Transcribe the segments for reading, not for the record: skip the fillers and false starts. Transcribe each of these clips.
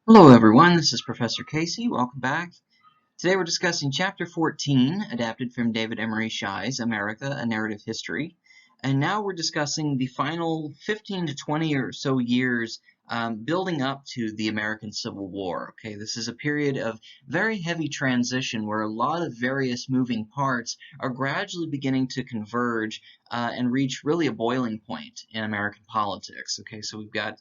Hello everyone, this is Professor Casey. Welcome back. Today we're discussing Chapter 14, adapted from David Emory Shi's America, A Narrative History. And now we're discussing the final 15 to 20 or so years building up to the American Civil War. Okay, this is a period of very heavy transition where a lot of various moving parts are gradually beginning to converge and reach really a boiling point in American politics. Okay, so we've got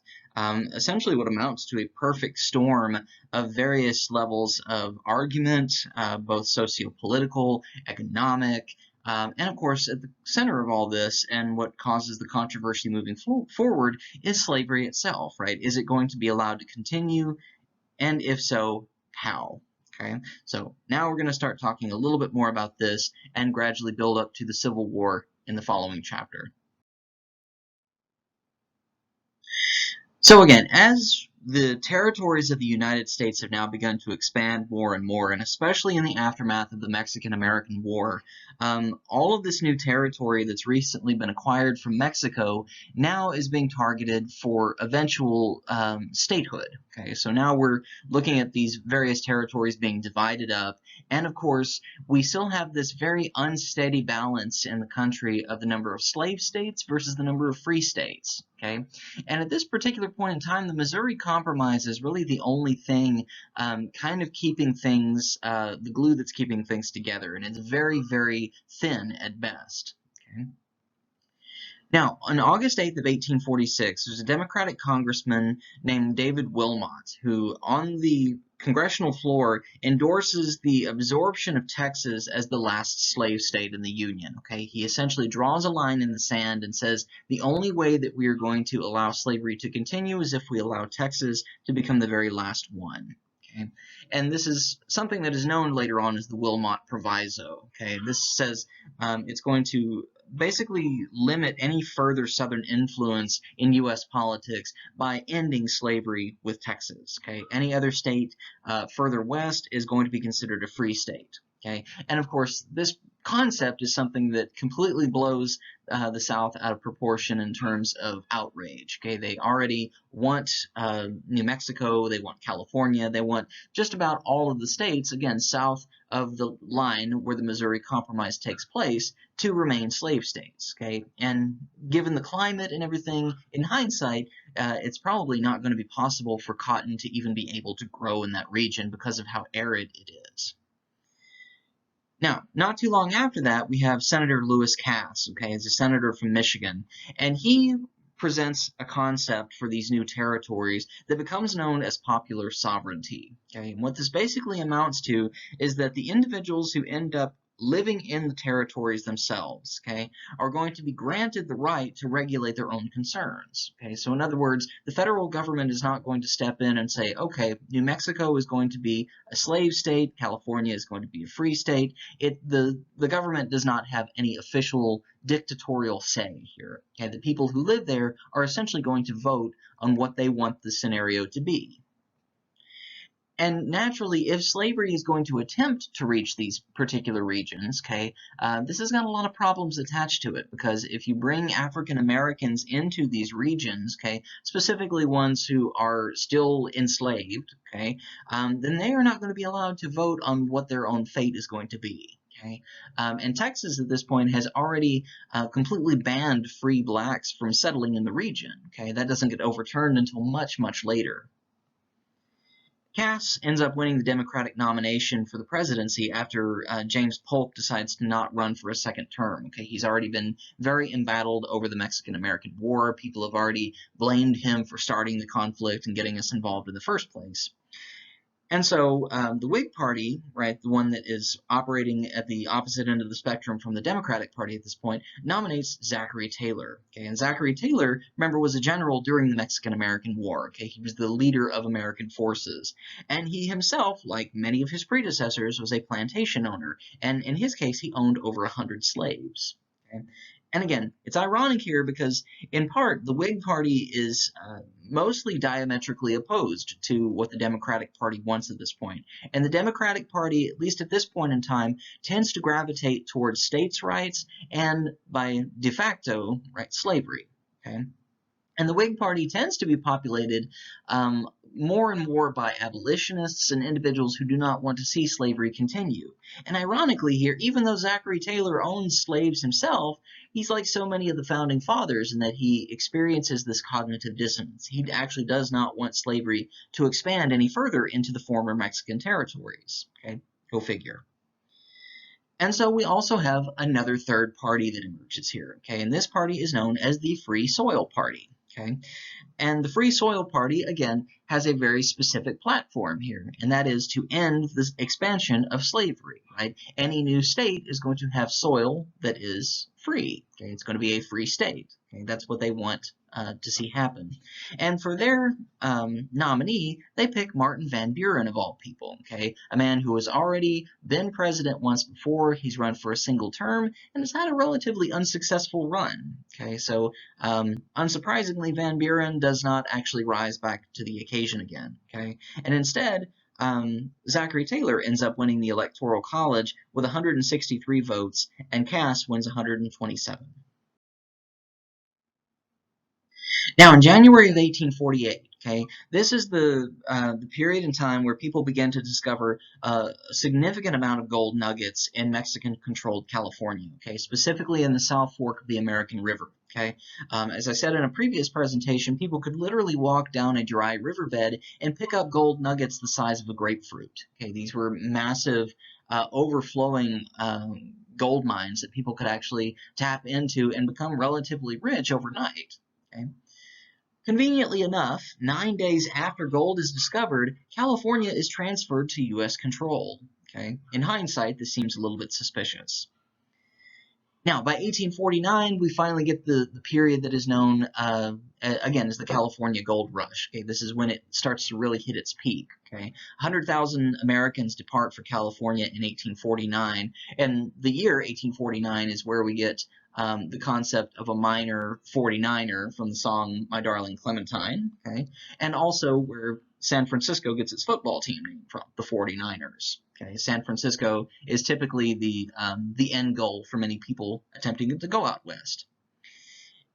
essentially what amounts to a perfect storm of various levels of argument, both socio-political, economic, and of course, at the center of all this and what causes the controversy moving forward is slavery itself, right? Is it going to be allowed to continue? And if so, how? Okay, so now we're going to start talking a little bit more about this and gradually build up to the Civil War in the following chapter. So again, as the territories of the United States have now begun to expand more and more, and especially in the aftermath of the Mexican-American War, all of this new territory that's recently been acquired from Mexico now is being targeted for eventual statehood. Okay, so now we're looking at these various territories being divided up, and of course, we still have this very unsteady balance in the country of the number of slave states versus the number of free states. Okay, and at this particular point in time, the Missouri Compromise is really the only thing kind of keeping things, the glue that's keeping things together, and it's very, very thin at best. Okay. Now, on August 8th of 1846, there's a Democratic congressman named David Wilmot who, on the congressional floor, endorses the absorption of Texas as the last slave state in the Union. Okay, he essentially draws a line in the sand and says the only way that we are going to allow slavery to continue is if we allow Texas to become the very last one. Okay, and this is something that is known later on as the Wilmot Proviso. Okay, this says it's going to basically limit any further Southern influence in U.S. politics by ending slavery with Texas. Okay, any other state further west is going to be considered a free state. Okay, and of course this concept is something that completely blows the South out of proportion in terms of outrage. Okay, they already want New Mexico, they want California, they want just about all of the states, again, south of the line where the Missouri Compromise takes place, to remain slave states. Okay, and given the climate and everything, in hindsight, it's probably not going to be possible for cotton to even be able to grow in that region because of how arid it is. Now, not too long after that, we have Senator Lewis Cass, okay, he's a senator from Michigan, and he presents a concept for these new territories that becomes known as popular sovereignty. Okay, and what this basically amounts to is that the individuals who end up living in the territories themselves, okay, are going to be granted the right to regulate their own concerns. Okay, so in other words, the federal government is not going to step in and say, okay, New Mexico is going to be a slave state, California is going to be a free state. The government does not have any official dictatorial say here. Okay, the people who live there are essentially going to vote on what they want the scenario to be. And naturally, if slavery is going to attempt to reach these particular regions, okay, this has got a lot of problems attached to it, because if you bring African Americans into these regions, okay, specifically ones who are still enslaved, okay, then they are not going to be allowed to vote on what their own fate is going to be. Okay, and Texas at this point has already completely banned free blacks from settling in the region. Okay, that doesn't get overturned until much, much later. Cass ends up winning the Democratic nomination for the presidency after James Polk decides to not run for a second term. Okay, he's already been very embattled over the Mexican-American War. People have already blamed him for starting the conflict and getting us involved in the first place. And so the Whig Party, right, the one that is operating at the opposite end of the spectrum from the Democratic Party at this point, nominates Zachary Taylor. Okay, and Zachary Taylor, remember, was a general during the Mexican-American War. Okay, he was the leader of American forces, and he himself, like many of his predecessors, was a plantation owner, and in his case, he owned over 100 slaves. Okay? And again, it's ironic here because, in part, the Whig Party is mostly diametrically opposed to what the Democratic Party wants at this point. And the Democratic Party, at least at this point in time, tends to gravitate towards states' rights and, by de facto, right, slavery. Okay? And the Whig Party tends to be populated more and more by abolitionists and individuals who do not want to see slavery continue. And ironically here, even though Zachary Taylor owns slaves himself, he's like so many of the founding fathers in that he experiences this cognitive dissonance. He actually does not want slavery to expand any further into the former Mexican territories. Okay, go figure. And so we also have another third party that emerges here. Okay, and this party is known as the Free Soil Party. Okay, and the Free Soil Party, again, has a very specific platform here, and that is to end this expansion of slavery, right? Any new state is going to have soil that is free. Okay? It's going to be a free state. Okay? That's what they want to see happen. And for their nominee, they pick Martin Van Buren, of all people, okay? A man who has already been president once before. He's run for a single term and has had a relatively unsuccessful run, okay? So unsurprisingly, Van Buren does not actually rise back to the occasion again, okay? And instead, Zachary Taylor ends up winning the Electoral College with 163 votes, and Cass wins 127. Now, in January of 1848, okay, this is the period in time where people began to discover a significant amount of gold nuggets in Mexican-controlled California, okay, specifically in the South Fork of the American River. Okay, as I said in a previous presentation, people could literally walk down a dry riverbed and pick up gold nuggets the size of a grapefruit. Okay, these were massive, overflowing gold mines that people could actually tap into and become relatively rich overnight. Okay. Conveniently enough, 9 days after gold is discovered, California is transferred to U.S. control. Okay? In hindsight, this seems a little bit suspicious. Now, by 1849, we finally get the period that is known, again, as the California Gold Rush. Okay? This is when it starts to really hit its peak. Okay? 100,000 Americans depart for California in 1849, and the year 1849 is where we get the concept of a minor 49er from the song My Darling Clementine, okay? And also where San Francisco gets its football team name from, the 49ers. Okay, San Francisco is typically the end goal for many people attempting to go out west.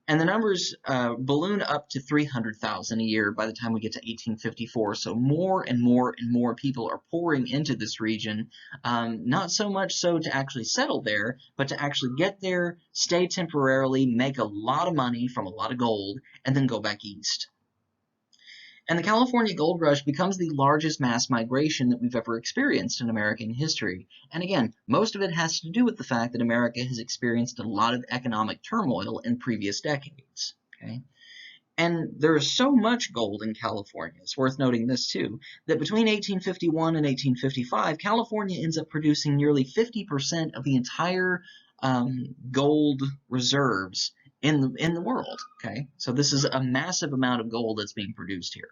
And the numbers balloon up to 300,000 a year by the time we get to 1854. So more and more and more people are pouring into this region, not so much so to actually settle there, but to actually get there, stay temporarily, make a lot of money from a lot of gold, and then go back east. And the California Gold Rush becomes the largest mass migration that we've ever experienced in American history. And again, most of it has to do with the fact that America has experienced a lot of economic turmoil in previous decades. Okay? And there's so much gold in California, it's worth noting this too, that between 1851 and 1855, California ends up producing nearly 50% of the entire gold reserves in the world. Okay, so this is a massive amount of gold that's being produced here.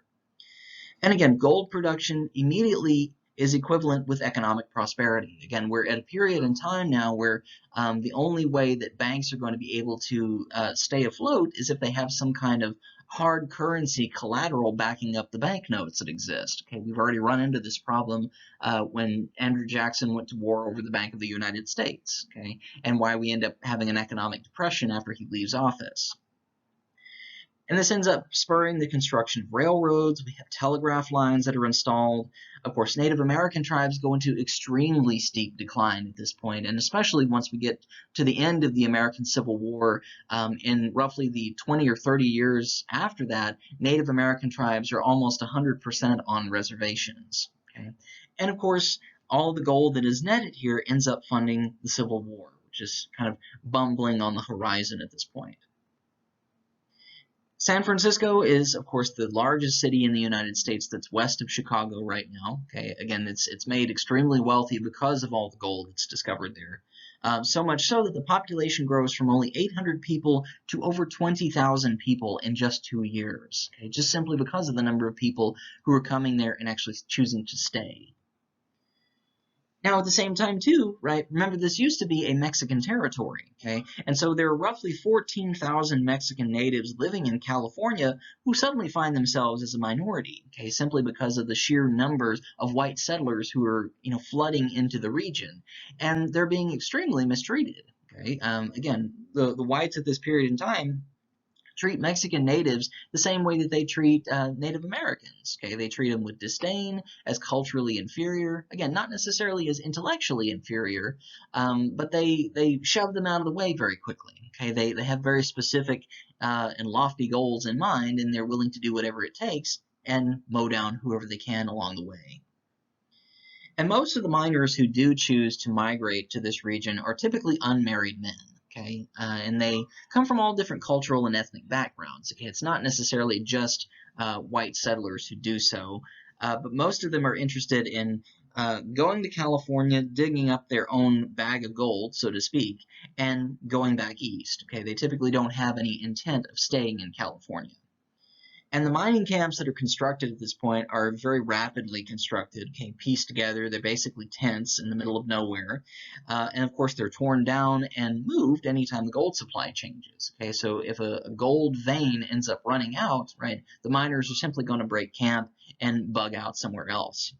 And again, gold production immediately is equivalent with economic prosperity. Again, we're at a period in time now where the only way that banks are going to be able to stay afloat is if they have some kind of hard currency collateral backing up the banknotes that exist. Okay, we've already run into this problem when Andrew Jackson went to war over the Bank of the United States, okay, and why we end up having an economic depression after he leaves office. And this ends up spurring the construction of railroads. We have telegraph lines that are installed. Of course, Native American tribes go into extremely steep decline at this point, and especially once we get to the end of the American Civil War, in roughly the 20 or 30 years after that, Native American tribes are almost 100% on reservations. Okay? And of course, all the gold that is netted here ends up funding the Civil War, which is kind of bumbling on the horizon at this point. San Francisco is, of course, the largest city in the United States that's west of Chicago right now. Okay, again, it's made extremely wealthy because of all the gold that's discovered there. So much so that the population grows from only 800 people to over 20,000 people in just 2 years. Okay, just simply because of the number of people who are coming there and actually choosing to stay. Now, at the same time, too, right, remember this used to be a Mexican territory, okay? And so there are roughly 14,000 Mexican natives living in California who suddenly find themselves as a minority, okay, simply because of the sheer numbers of white settlers who are, flooding into the region. And they're being extremely mistreated, okay? Again, the whites at this period in time treat Mexican natives the same way that they treat Native Americans. Okay, they treat them with disdain, as culturally inferior. Again, not necessarily as intellectually inferior, but they shove them out of the way very quickly. Okay, they have very specific and lofty goals in mind, and they're willing to do whatever it takes and mow down whoever they can along the way. And most of the miners who do choose to migrate to this region are typically unmarried men. Okay, and they come from all different cultural and ethnic backgrounds. Okay, it's not necessarily just white settlers who do so, but most of them are interested in going to California, digging up their own bag of gold, so to speak, and going back east. Okay, they typically don't have any intent of staying in California. And the mining camps that are constructed at this point are very rapidly constructed, okay, pieced together. They're basically tents in the middle of nowhere. And of course, they're torn down and moved anytime the gold supply changes. Okay, so if a gold vein ends up running out, right, the miners are simply going to break camp and bug out somewhere else.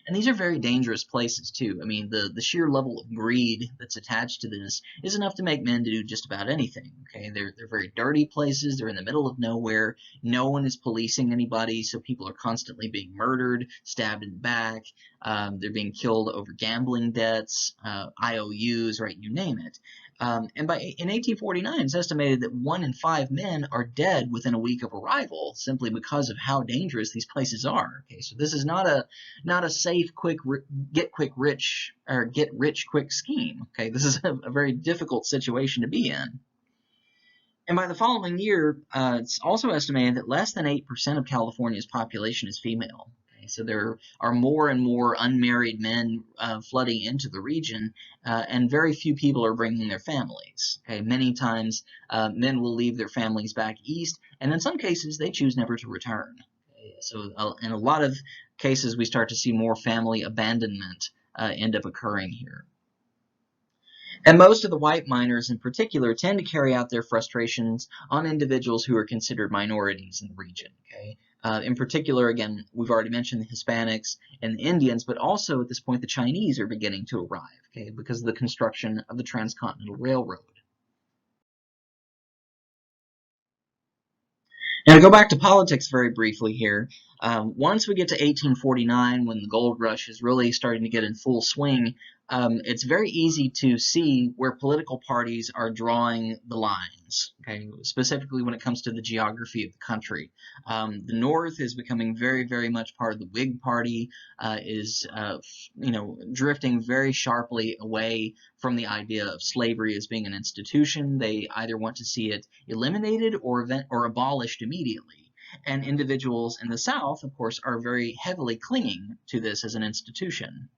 And these are very dangerous places too. I mean, the sheer level of greed that's attached to this is enough to make men do just about anything. Okay, they're very dirty places. They're in the middle of nowhere. No one is policing anybody, so people are constantly being murdered, stabbed in the back. They're being killed over gambling debts, IOUs, right? You name it. And in 1849, it's estimated that 1 in 5 men are dead within a week of arrival, simply because of how dangerous these places are. Okay, so this is not a safe, get rich quick scheme. Okay, this is a very difficult situation to be in. And by the following year, it's also estimated that less than 8% of California's population is female. Okay, so there are more and more unmarried men flooding into the region, and very few people are bringing their families. Okay, many times men will leave their families back east, and in some cases they choose never to return. Okay, so in a lot of cases, we start to see more family abandonment end up occurring here. And most of the white miners in particular tend to carry out their frustrations on individuals who are considered minorities in the region. Okay? In particular, again, we've already mentioned the Hispanics and the Indians, but also at this point the Chinese are beginning to arrive, okay, because of the construction of the Transcontinental Railroad. Now, to go back to politics very briefly here, once we get to 1849, when the gold rush is really starting to get in full swing, it's very easy to see where political parties are drawing the lines, okay, specifically when it comes to the geography of the country. The North is becoming very, very much part of the Whig Party, is drifting very sharply away from the idea of slavery as being an institution. They either want to see it eliminated or abolished immediately. And individuals in the South, of course, are very heavily clinging to this as an institution.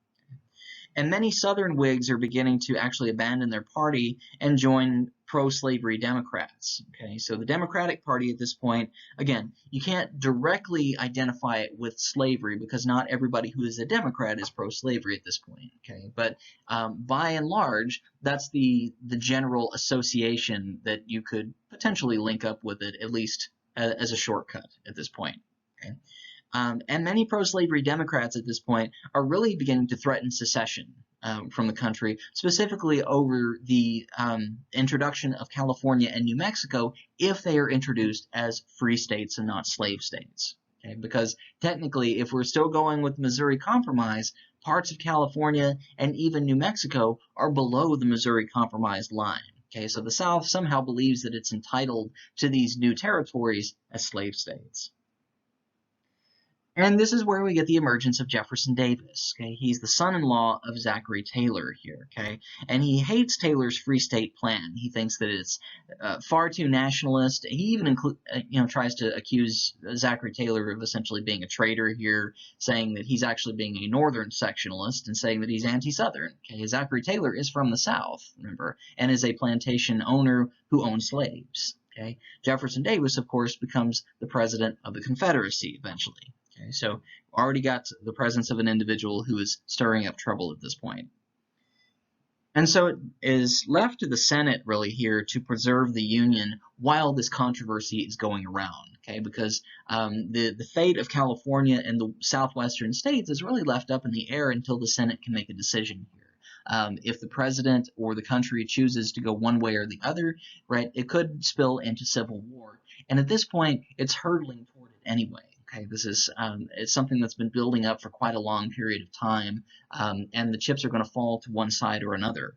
And many Southern Whigs are beginning to actually abandon their party and join pro-slavery Democrats. Okay, so the Democratic Party at this point, again, you can't directly identify it with slavery because not everybody who is a Democrat is pro-slavery at this point. Okay, but by and large, that's the general association that you could potentially link up with it, at least as a shortcut at this point. Okay. And many pro-slavery Democrats at this point are really beginning to threaten secession from the country, specifically over the introduction of California and New Mexico if they are introduced as free states and not slave states. Okay? Because technically, if we're still going with the Missouri Compromise, parts of California and even New Mexico are below the Missouri Compromise line. Okay, so the South somehow believes that it's entitled to these new territories as slave states. And this is where we get the emergence of Jefferson Davis. Okay, he's the son-in-law of Zachary Taylor here. Okay, and he hates Taylor's Free State plan. He thinks that it's far too nationalist. He even tries to accuse Zachary Taylor of essentially being a traitor here, saying that he's actually being a Northern sectionalist and saying that he's anti-Southern. Okay, Zachary Taylor is from the South, remember, and is a plantation owner who owned slaves. Okay, Jefferson Davis, of course, becomes the president of the Confederacy eventually. Okay, so already got the presence of an individual who is stirring up trouble at this point. And so it is left to the Senate really here to preserve the Union while this controversy is going around, okay? Because the fate of California and the southwestern states is really left up in the air until the Senate can make a decision here. if the president or the country chooses to go one way or the other, right, it could spill into civil war. And at this point, it's hurtling toward it anyway. Okay, this is it's something that's been building up for quite a long period of time, and the chips are going to fall to one side or another.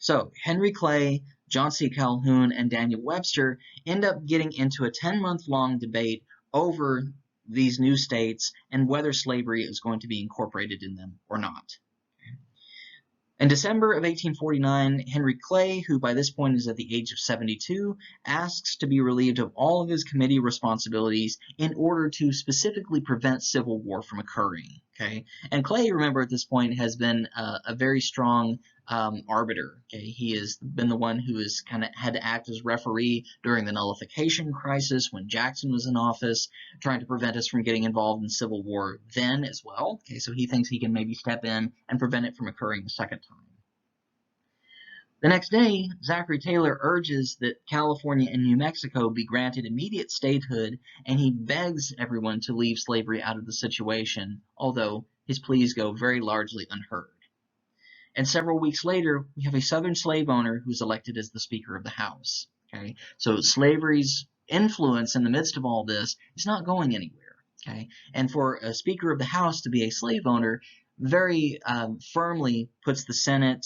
So Henry Clay, John C. Calhoun, and Daniel Webster end up getting into a 10-month-long debate over these new states and whether slavery is going to be incorporated in them or not. In December of 1849, Henry Clay, who by this point is at the age of 72, asks to be relieved of all of his committee responsibilities in order to specifically prevent civil war from occurring. Okay, and Clay, remember, at this point has been a very strong arbiter. Okay, he has been the one who has kind of had to act as referee during the nullification crisis when Jackson was in office, trying to prevent us from getting involved in civil war then as well. Okay, so he thinks he can maybe step in and prevent it from occurring a second time. The next day, Zachary Taylor urges that California and New Mexico be granted immediate statehood, and he begs everyone to leave slavery out of the situation, although his pleas go very largely unheard. And several weeks later, we have a Southern slave owner who's elected as the Speaker of the House. Okay, so slavery's influence in the midst of all this is not going anywhere. Okay, and for a Speaker of the House to be a slave owner very firmly puts the Senate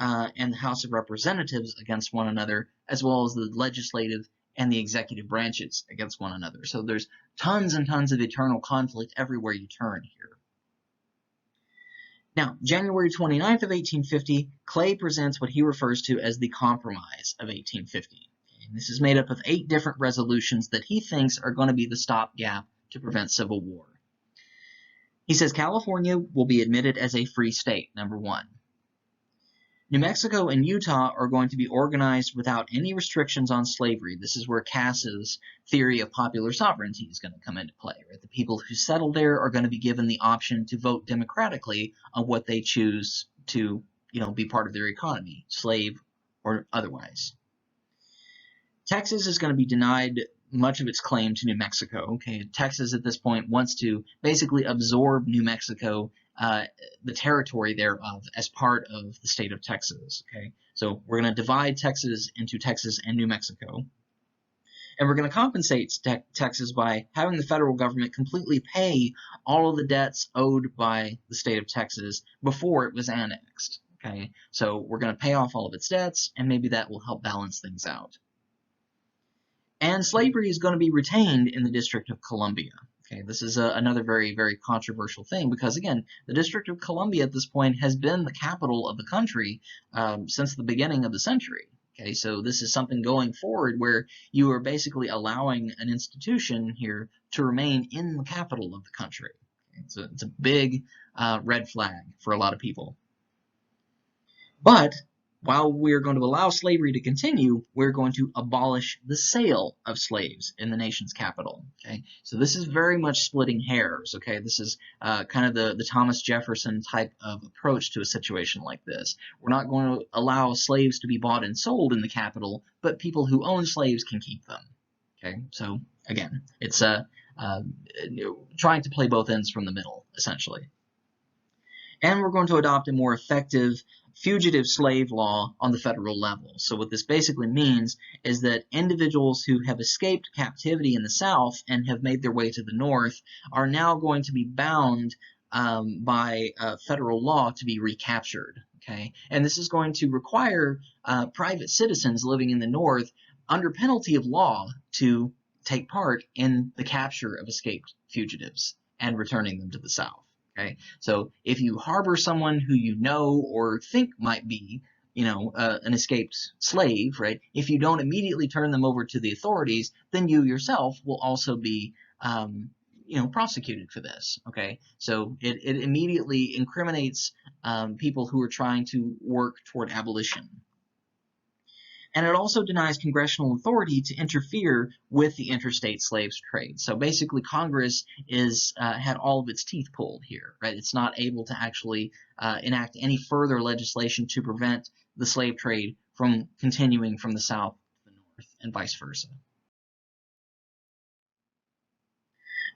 and the House of Representatives against one another, as well as the legislative and the executive branches against one another. So there's tons and tons of eternal conflict everywhere you turn here. Now, January 29th of 1850, Clay presents what he refers to as the Compromise of 1850. And this is made up of 8 different resolutions that he thinks are going to be the stopgap to prevent civil war. He says California will be admitted as a free state, number 1. New Mexico and Utah are going to be organized without any restrictions on slavery. This is where Cass's theory of popular sovereignty is going to come into play. Right? The people who settle there are going to be given the option to vote democratically on what they choose to, be part of their economy, slave or otherwise. Texas is going to be denied much of its claim to New Mexico. Okay, Texas at this point wants to basically absorb New Mexico, the territory thereof, as part of the state of Texas. Okay, so we're going to divide Texas into Texas and New Mexico, and we're going to compensate Texas by having the federal government completely pay all of the debts owed by the state of Texas before it was annexed. Okay, so we're going to pay off all of its debts, and maybe that will help balance things out. And slavery is going to be retained in the District of Columbia. Okay, this is another very, very controversial thing because, again, the District of Columbia at this point has been the capital of the country since the beginning of the century. Okay, so this is something going forward where you are basically allowing an institution here to remain in the capital of the country. Okay, it's a big red flag for a lot of people. But while we're going to allow slavery to continue, we're going to abolish the sale of slaves in the nation's capital. Okay, so this is very much splitting hairs. Okay, this is kind of the Thomas Jefferson type of approach to a situation like this. We're not going to allow slaves to be bought and sold in the capital, but people who own slaves can keep them. Okay, so again, it's trying to play both ends from the middle, essentially. And we're going to adopt a more effective fugitive slave law on the federal level. So what this basically means is that individuals who have escaped captivity in the South and have made their way to the North are now going to be bound by federal law to be recaptured. Okay, and this is going to require private citizens living in the North, under penalty of law, to take part in the capture of escaped fugitives and returning them to the South. Okay, so if you harbor someone who you know or think might be, an escaped slave, right? If you don't immediately turn them over to the authorities, then you yourself will also be, prosecuted for this. Okay, so it immediately incriminates people who are trying to work toward abolition. And it also denies congressional authority to interfere with the interstate slaves trade. So basically, Congress had all of its teeth pulled here, right? It's not able to actually enact any further legislation to prevent the slave trade from continuing from the South to the North and vice versa.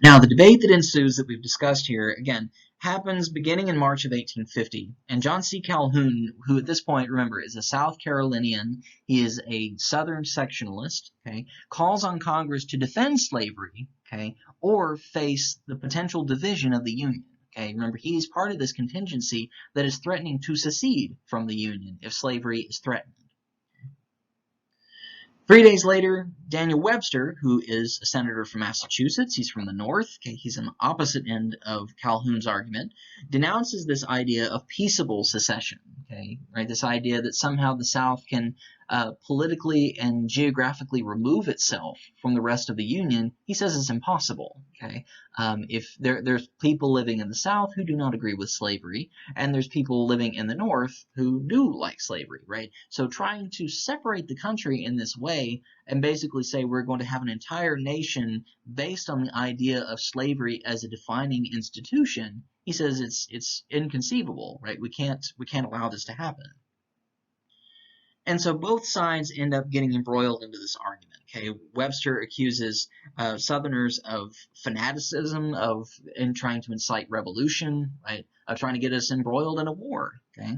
Now, the debate that ensues that we've discussed here, again, happens beginning in March of 1850, and John C. Calhoun, who at this point, remember, is a South Carolinian, he is a Southern sectionalist, okay, calls on Congress to defend slavery, okay, or face the potential division of the Union. Okay, remember, he's part of this contingency that is threatening to secede from the Union if slavery is threatened. 3 days later, Daniel Webster, who is a senator from Massachusetts, he's from the North, okay, he's on the opposite end of Calhoun's argument, denounces this idea of peaceable secession, okay, right? This idea that somehow the South can politically and geographically remove itself from the rest of the Union. He says it's impossible, okay? If there's people living in the South who do not agree with slavery, and there's people living in the North who do like slavery, right? So trying to separate the country in this way and basically say we're going to have an entire nation based on the idea of slavery as a defining institution, he says it's inconceivable, right? We can't allow this to happen. And so both sides end up getting embroiled into this argument. Okay, Webster accuses Southerners of fanaticism, in trying to incite revolution, right? Of trying to get us embroiled in a war. Okay.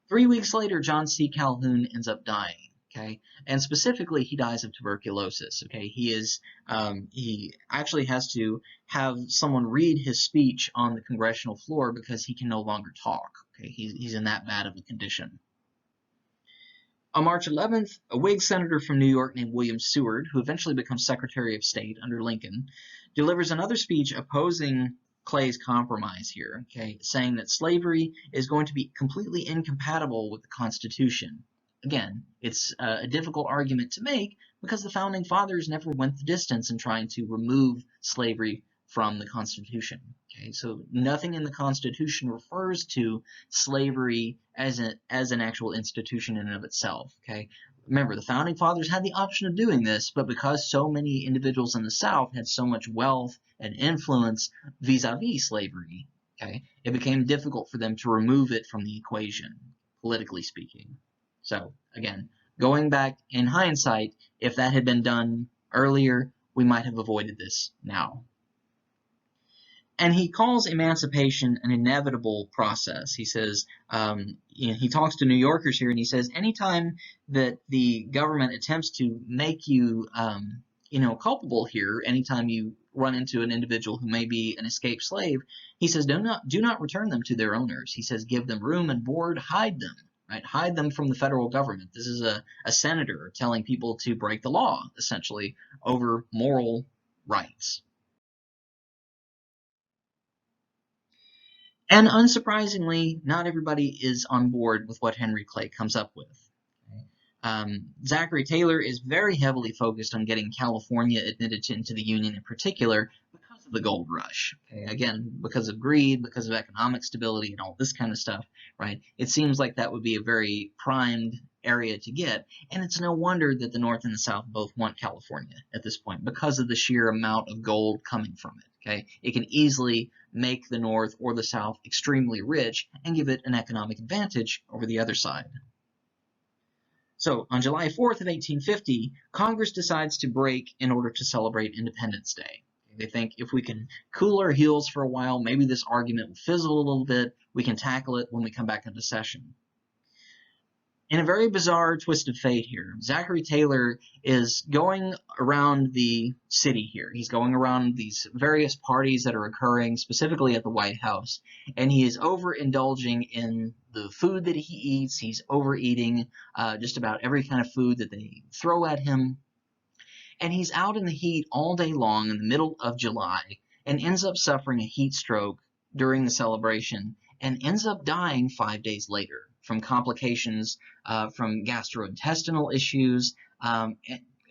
3 weeks later, John C. Calhoun ends up dying. Okay, and specifically, he dies of tuberculosis. Okay, he actually has to have someone read his speech on the congressional floor because he can no longer talk. Okay, he's in that bad of a condition. On March 11th, a Whig senator from New York named William Seward, who eventually becomes Secretary of State under Lincoln, delivers another speech opposing Clay's compromise here, okay, saying that slavery is going to be completely incompatible with the Constitution. Again, it's a difficult argument to make because the Founding Fathers never went the distance in trying to remove slavery from the Constitution. Okay, so nothing in the Constitution refers to slavery as an actual institution in and of itself. Okay, remember the Founding Fathers had the option of doing this, but because so many individuals in the South had so much wealth and influence vis-a-vis slavery, okay, it became difficult for them to remove it from the equation, politically speaking. So again, going back in hindsight, if that had been done earlier, we might have avoided this now. And he calls emancipation an inevitable process. He says, he talks to New Yorkers here, and he says, anytime that the government attempts to make you, culpable here, anytime you run into an individual who may be an escaped slave, he says, do not return them to their owners. He says, give them room and board, hide them, right? Hide them from the federal government. This is a senator telling people to break the law, essentially, over moral rights. And unsurprisingly, not everybody is on board with what Henry Clay comes up with. Zachary Taylor is very heavily focused on getting California admitted into the Union in particular because of the gold rush. Okay? Again, because of greed, because of economic stability and all this kind of stuff, right? It seems like that would be a very primed area to get, and it's no wonder that the North and the South both want California at this point because of the sheer amount of gold coming from it. Okay, it can easily make the North or the South extremely rich and give it an economic advantage over the other side. So on July 4th of 1850, Congress decides to break in order to celebrate Independence Day. They think if we can cool our heels for a while, maybe this argument will fizzle a little bit, we can tackle it when we come back into session. In a very bizarre twist of fate here, Zachary Taylor is going around the city here. He's going around these various parties that are occurring, specifically at the White House, and he is overindulging in the food that he eats. He's overeating just about every kind of food that they throw at him. And he's out in the heat all day long in the middle of July and ends up suffering a heat stroke during the celebration and ends up dying 5 days later from complications from gastrointestinal issues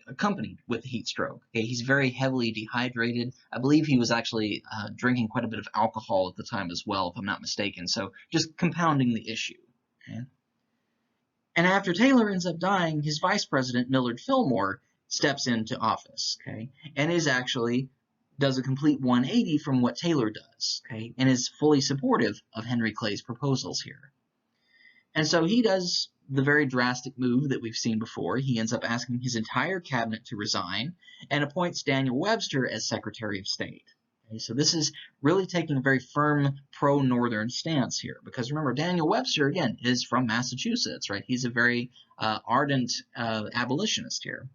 accompanied with heat stroke. Okay, he's very heavily dehydrated. I believe he was actually drinking quite a bit of alcohol at the time as well, if I'm not mistaken, so just compounding the issue. Okay? And after Taylor ends up dying, his vice president, Millard Fillmore, steps into office, okay, and does a complete 180 from what Taylor does, okay, and is fully supportive of Henry Clay's proposals here. And so he does the very drastic move that we've seen before. He ends up asking his entire cabinet to resign and appoints Daniel Webster as Secretary of State. Okay, so this is really taking a very firm pro-Northern stance here, because remember, Daniel Webster, again, is from Massachusetts, right? He's a very ardent abolitionist here.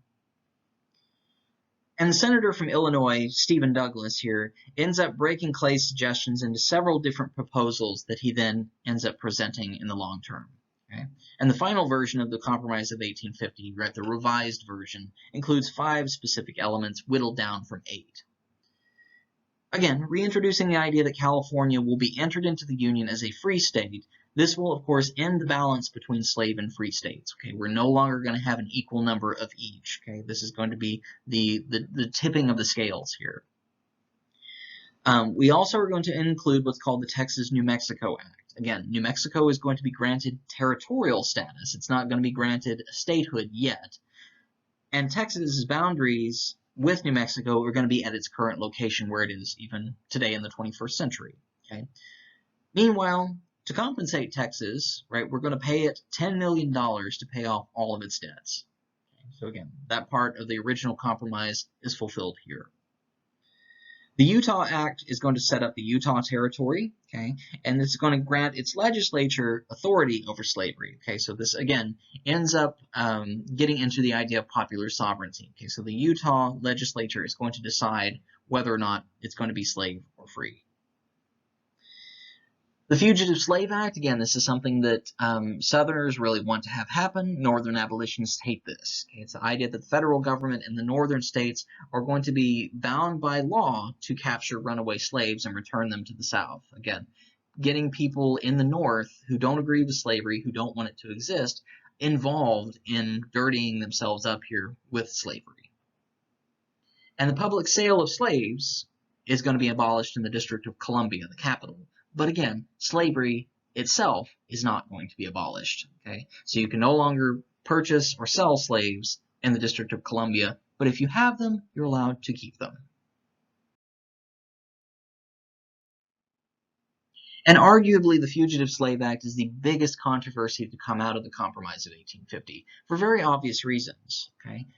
And the senator from Illinois, Stephen Douglas here, ends up breaking Clay's suggestions into several different proposals that he then ends up presenting in the long term. Okay? And the final version of the Compromise of 1850, right, the revised version, includes 5 specific elements whittled down from 8. Again, reintroducing the idea that California will be entered into the Union as a free state. This will, of course, end the balance between slave and free states. Okay, we're no longer going to have an equal number of each. Okay, this is going to be the tipping of the scales here. We also are going to include what's called the Texas-New Mexico Act. Again, New Mexico is going to be granted territorial status. It's not going to be granted statehood yet. And Texas's boundaries with New Mexico are going to be at its current location where it is even today in the 21st century. Okay. Meanwhile, to compensate Texas, right, we're going to pay it $10 million to pay off all of its debts. Okay. So again, that part of the original compromise is fulfilled here. The Utah Act is going to set up the Utah Territory, okay, and it's going to grant its legislature authority over slavery. Okay, so this again ends up getting into the idea of popular sovereignty. Okay, so the Utah legislature is going to decide whether or not it's going to be slave or free. The Fugitive Slave Act, again, this is something that Southerners really want to have happen. Northern abolitionists hate this. Okay? It's the idea that the federal government and the northern states are going to be bound by law to capture runaway slaves and return them to the South. Again, getting people in the North who don't agree with slavery, who don't want it to exist, involved in dirtying themselves up here with slavery. And the public sale of slaves is going to be abolished in the District of Columbia, the capital. But again, slavery itself is not going to be abolished. Okay, so you can no longer purchase or sell slaves in the District of Columbia, but if you have them, you're allowed to keep them. And arguably, the Fugitive Slave Act is the biggest controversy to come out of the Compromise of 1850 for very obvious reasons. Okay,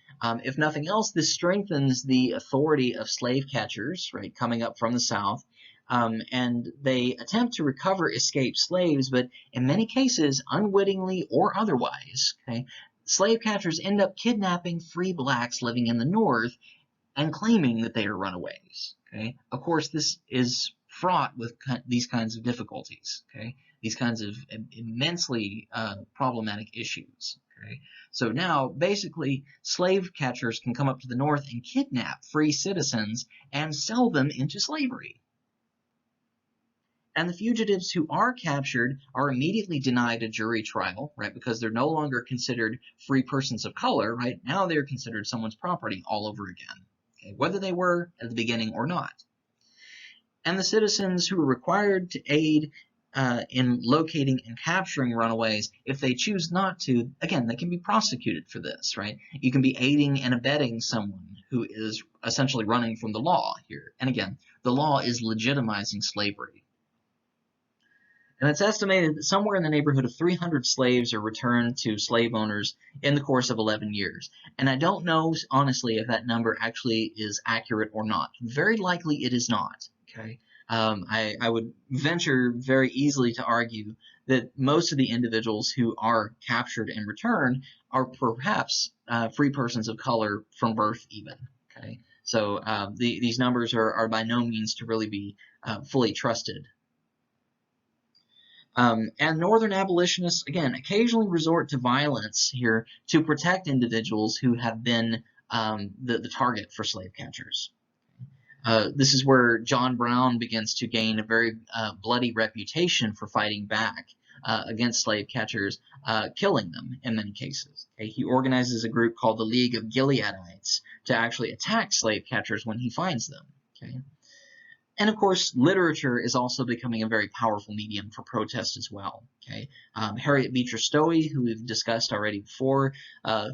if nothing else, this strengthens the authority of slave catchers, right, coming up from the South. And they attempt to recover escaped slaves, but in many cases, unwittingly or otherwise, okay, slave catchers end up kidnapping free blacks living in the North and claiming that they are runaways. Okay, of course, this is fraught with these kinds of difficulties. Okay, these kinds of immensely problematic issues. Okay, so now basically, slave catchers can come up to the North and kidnap free citizens and sell them into slavery. And the fugitives who are captured are immediately denied a jury trial, right, because they're no longer considered free persons of color, right? Now they're considered someone's property all over again, okay, whether they were at the beginning or not. And the citizens who are required to aid in locating and capturing runaways, if they choose not to, again, they can be prosecuted for this, right? You can be aiding and abetting someone who is essentially running from the law here. And again, the law is legitimizing slavery. And it's estimated that somewhere in the neighborhood of 300 slaves are returned to slave owners in the course of 11 years. And I don't know, honestly, if that number actually is accurate or not. Very likely it is not. Okay, I would venture very easily to argue that most of the individuals who are captured and returned are perhaps free persons of color from birth even. Okay, so these numbers are by no means to really be fully trusted. And Northern abolitionists, again, occasionally resort to violence here to protect individuals who have been the target for slave catchers. This is where John Brown begins to gain a very bloody reputation for fighting back against slave catchers, killing them in many cases. Okay? He organizes a group called the League of Gileadites to actually attack slave catchers when he finds them. Okay? And of course, literature is also becoming a very powerful medium for protest as well. Okay, Harriet Beecher Stowe, who we've discussed already before,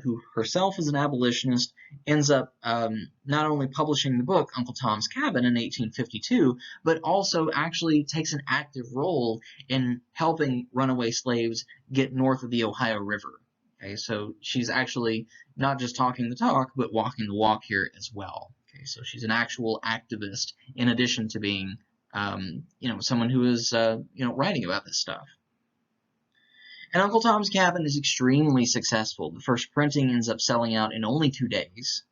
who herself is an abolitionist, ends up not only publishing the book Uncle Tom's Cabin in 1852, but also actually takes an active role in helping runaway slaves get north of the Ohio River. Okay, so she's actually not just talking the talk, but walking the walk here as well. Okay, Okay, so she's an actual activist in addition to being, someone who is, writing about this stuff. And Uncle Tom's Cabin is extremely successful. The first printing ends up selling out in only 2 days.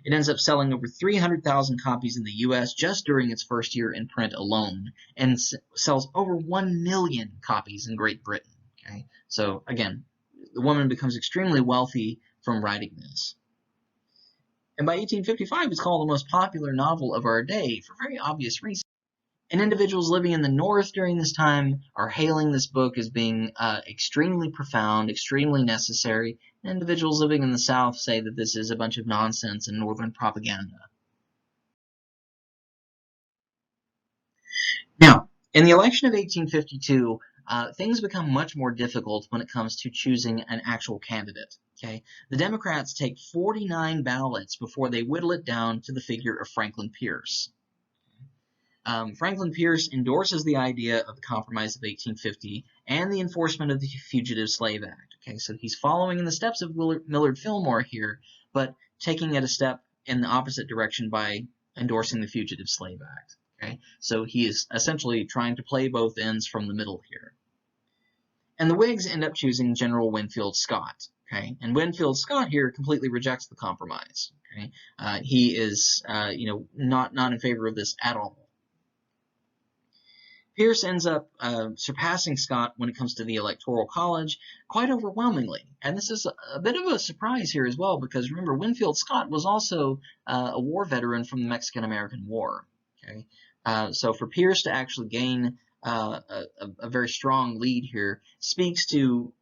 It ends up selling over 300,000 copies in the U.S. just during its first year in print alone, and sells over 1 million copies in Great Britain. Okay, so again, the woman becomes extremely wealthy from writing this. And by 1855, it's called the most popular novel of our day for very obvious reasons. And individuals living in the North during this time are hailing this book as being extremely profound, extremely necessary. And individuals living in the South say that this is a bunch of nonsense and Northern propaganda. Now, in the election of 1852, things become much more difficult when it comes to choosing an actual candidate. Okay, the Democrats take 49 ballots before they whittle it down to the figure of Franklin Pierce. Franklin Pierce endorses the idea of the Compromise of 1850 and the enforcement of the Fugitive Slave Act. Okay, so he's following in the steps of Millard Fillmore here, but taking it a step in the opposite direction by endorsing the Fugitive Slave Act. Okay, so he is essentially trying to play both ends from the middle here. And the Whigs end up choosing General Winfield Scott. Okay, and Winfield Scott here completely rejects the compromise. Okay, he is, not in favor of this at all. Pierce ends up surpassing Scott when it comes to the Electoral College quite overwhelmingly. And this is a bit of a surprise here as well, because remember, Winfield Scott was also a war veteran from the Mexican-American War. Okay, so for Pierce to actually gain a very strong lead here speaks to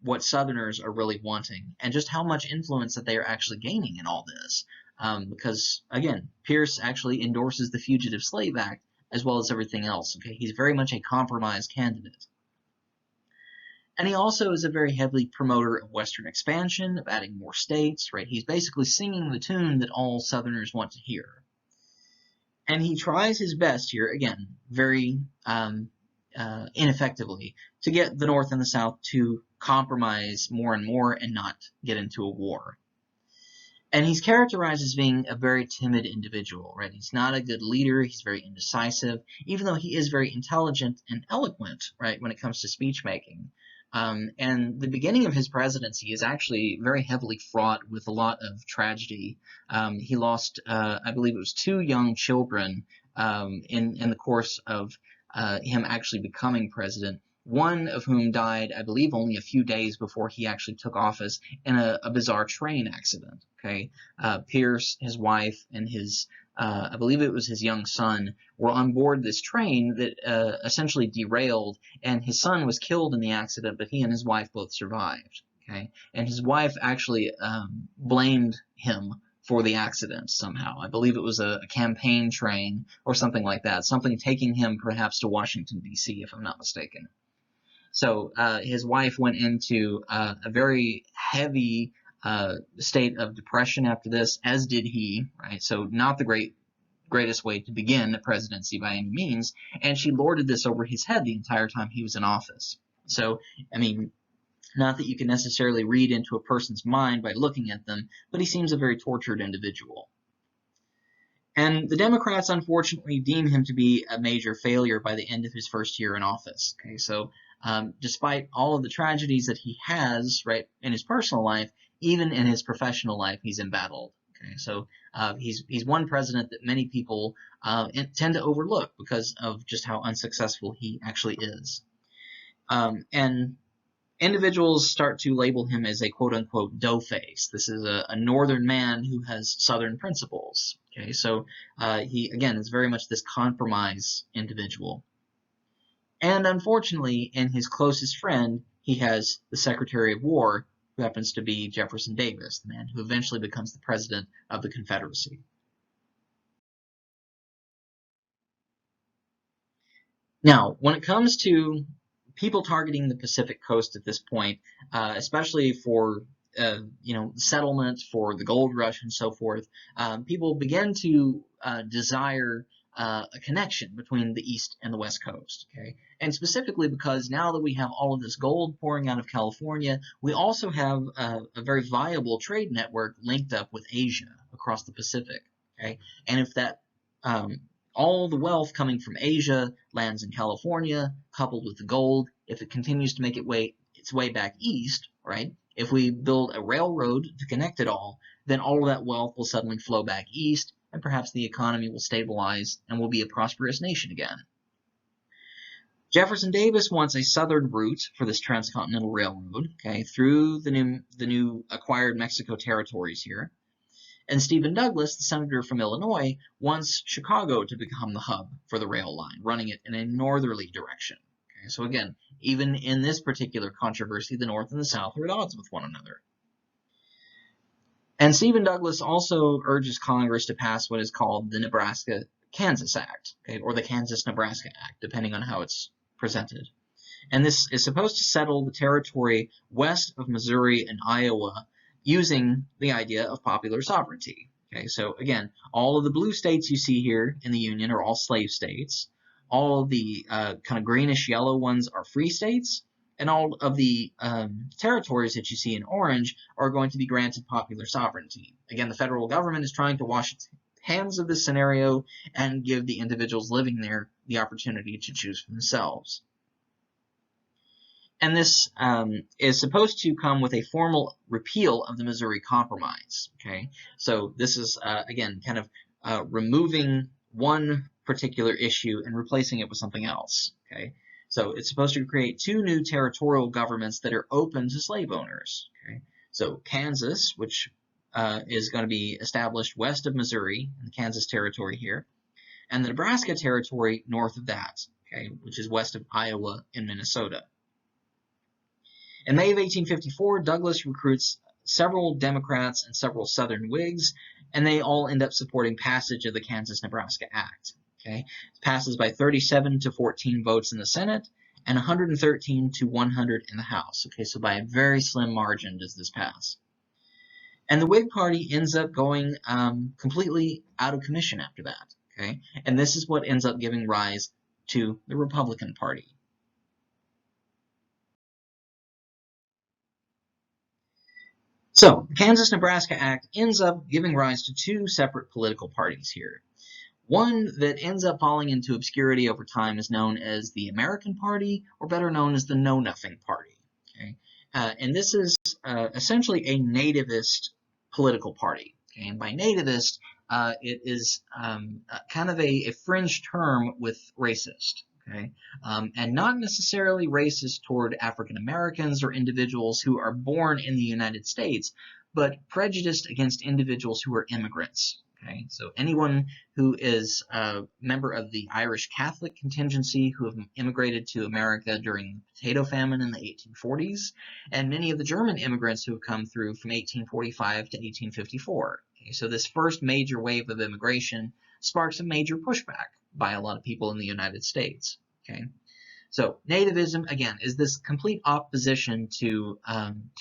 what Southerners are really wanting and just how much influence that they are actually gaining in all this. Because, again, Pierce actually endorses the Fugitive Slave Act as well as everything else. Okay, he's very much a compromise candidate. And he also is a very heavy promoter of Western expansion, of adding more states, right? He's basically singing the tune that all Southerners want to hear. And he tries his best here, again, very ineffectively, to get the North and the South to compromise more and more and not get into a war. And he's characterized as being a very timid individual, right? He's not a good leader. He's very indecisive, even though he is very intelligent and eloquent, right, when it comes to speech making. And the beginning of his presidency is actually very heavily fraught with a lot of tragedy. He lost, I believe it was 2 young children in the course of him actually becoming president. One of whom died, I believe, only a few days before he actually took office in a bizarre train accident. Okay, Pierce, his wife, and his, I believe it was his young son, were on board this train that essentially derailed, and his son was killed in the accident, but he and his wife both survived. Okay, and his wife actually blamed him for the accident somehow. I believe it was a campaign train or something like that, something taking him perhaps to Washington, D.C., if I'm not mistaken. So his wife went into a very heavy state of depression after this, as did he, right? So not the greatest way to begin a presidency by any means, and she lorded this over his head the entire time he was in office. So, I mean, not that you can necessarily read into a person's mind by looking at them, but he seems a very tortured individual. And the Democrats, unfortunately, deem him to be a major failure by the end of his first year in office. Okay, so despite all of the tragedies that he has, right, in his personal life, even in his professional life, he's embattled. Okay, so he's one president that many people tend to overlook because of just how unsuccessful he actually is. And individuals start to label him as a quote-unquote doughface. This is a northern man who has southern principles. Okay, so he, again, is very much this compromise individual. And unfortunately, in his closest friend, he has the Secretary of War, who happens to be Jefferson Davis, the man who eventually becomes the president of the Confederacy. Now, when it comes to people targeting the Pacific coast at this point, especially for settlement, for the gold rush and so forth, people begin to desire a connection between the East and the West Coast. Okay, and specifically because now that we have all of this gold pouring out of California, we also have a very viable trade network linked up with Asia across the Pacific. Okay, and if that all the wealth coming from Asia lands in California, coupled with the gold, if it continues to make its way back east, right? If we build a railroad to connect it all, then all of that wealth will suddenly flow back east, and perhaps the economy will stabilize and we'll be a prosperous nation again. Jefferson Davis wants a southern route for this transcontinental railroad, okay, through the new acquired Mexico territories here. And Stephen Douglas, the senator from Illinois, wants Chicago to become the hub for the rail line, running it in a northerly direction. Okay, so again, even in this particular controversy, the North and the South are at odds with one another. And Stephen Douglas also urges Congress to pass what is called the Nebraska-Kansas Act, okay, or the Kansas-Nebraska Act, depending on how it's presented. And this is supposed to settle the territory west of Missouri and Iowa using the idea of popular sovereignty. Okay, so again, all of the blue states you see here in the Union are all slave states. All of the kind of greenish yellow ones are free states, and all of the territories that you see in orange are going to be granted popular sovereignty. Again, the federal government is trying to wash its hands of this scenario and give the individuals living there the opportunity to choose for themselves. And this is supposed to come with a formal repeal of the Missouri Compromise. Okay, so this is again kind of removing one particular issue and replacing it with something else. Okay, so it's supposed to create two new territorial governments that are open to slave owners. Okay, so Kansas, which is going to be established west of Missouri in the Kansas Territory here, and the Nebraska Territory north of that, okay, which is west of Iowa and Minnesota. In May of 1854, Douglas recruits several Democrats and several Southern Whigs, and they all end up supporting passage of the Kansas-Nebraska Act. Okay, it passes by 37 to 14 votes in the Senate and 113 to 100 in the House. Okay, so by a very slim margin does this pass. And the Whig Party ends up going completely out of commission after that. Okay, and this is what ends up giving rise to the Republican Party. So, the Kansas-Nebraska Act ends up giving rise to two separate political parties here. One that ends up falling into obscurity over time is known as the American Party, or better known as the Know Nothing Party. Okay? And this is essentially a nativist political party. Okay? And by nativist, it is kind of a fringe term with racist. Okay, and not necessarily racist toward African Americans or individuals who are born in the United States, but prejudiced against individuals who are immigrants. Okay, so anyone who is a member of the Irish Catholic contingency who have immigrated to America during the potato famine in the 1840s, and many of the German immigrants who have come through from 1845 to 1854. Okay, so this first major wave of immigration sparks a major pushback by a lot of people in the United States. Okay, so nativism again is this complete opposition to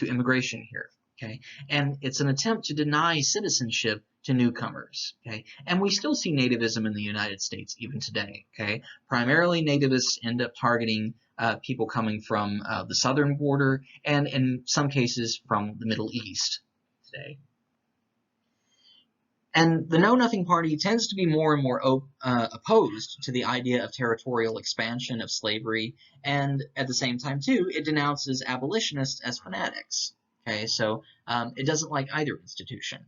immigration here. Okay, and it's an attempt to deny citizenship to newcomers. Okay, and we still see nativism in the United States even today. Okay, primarily nativists end up targeting people coming from the southern border and in some cases from the Middle East today. And the Know Nothing Party tends to be more and more opposed to the idea of territorial expansion of slavery, and at the same time, too, it denounces abolitionists as fanatics. Okay, so it doesn't like either institution.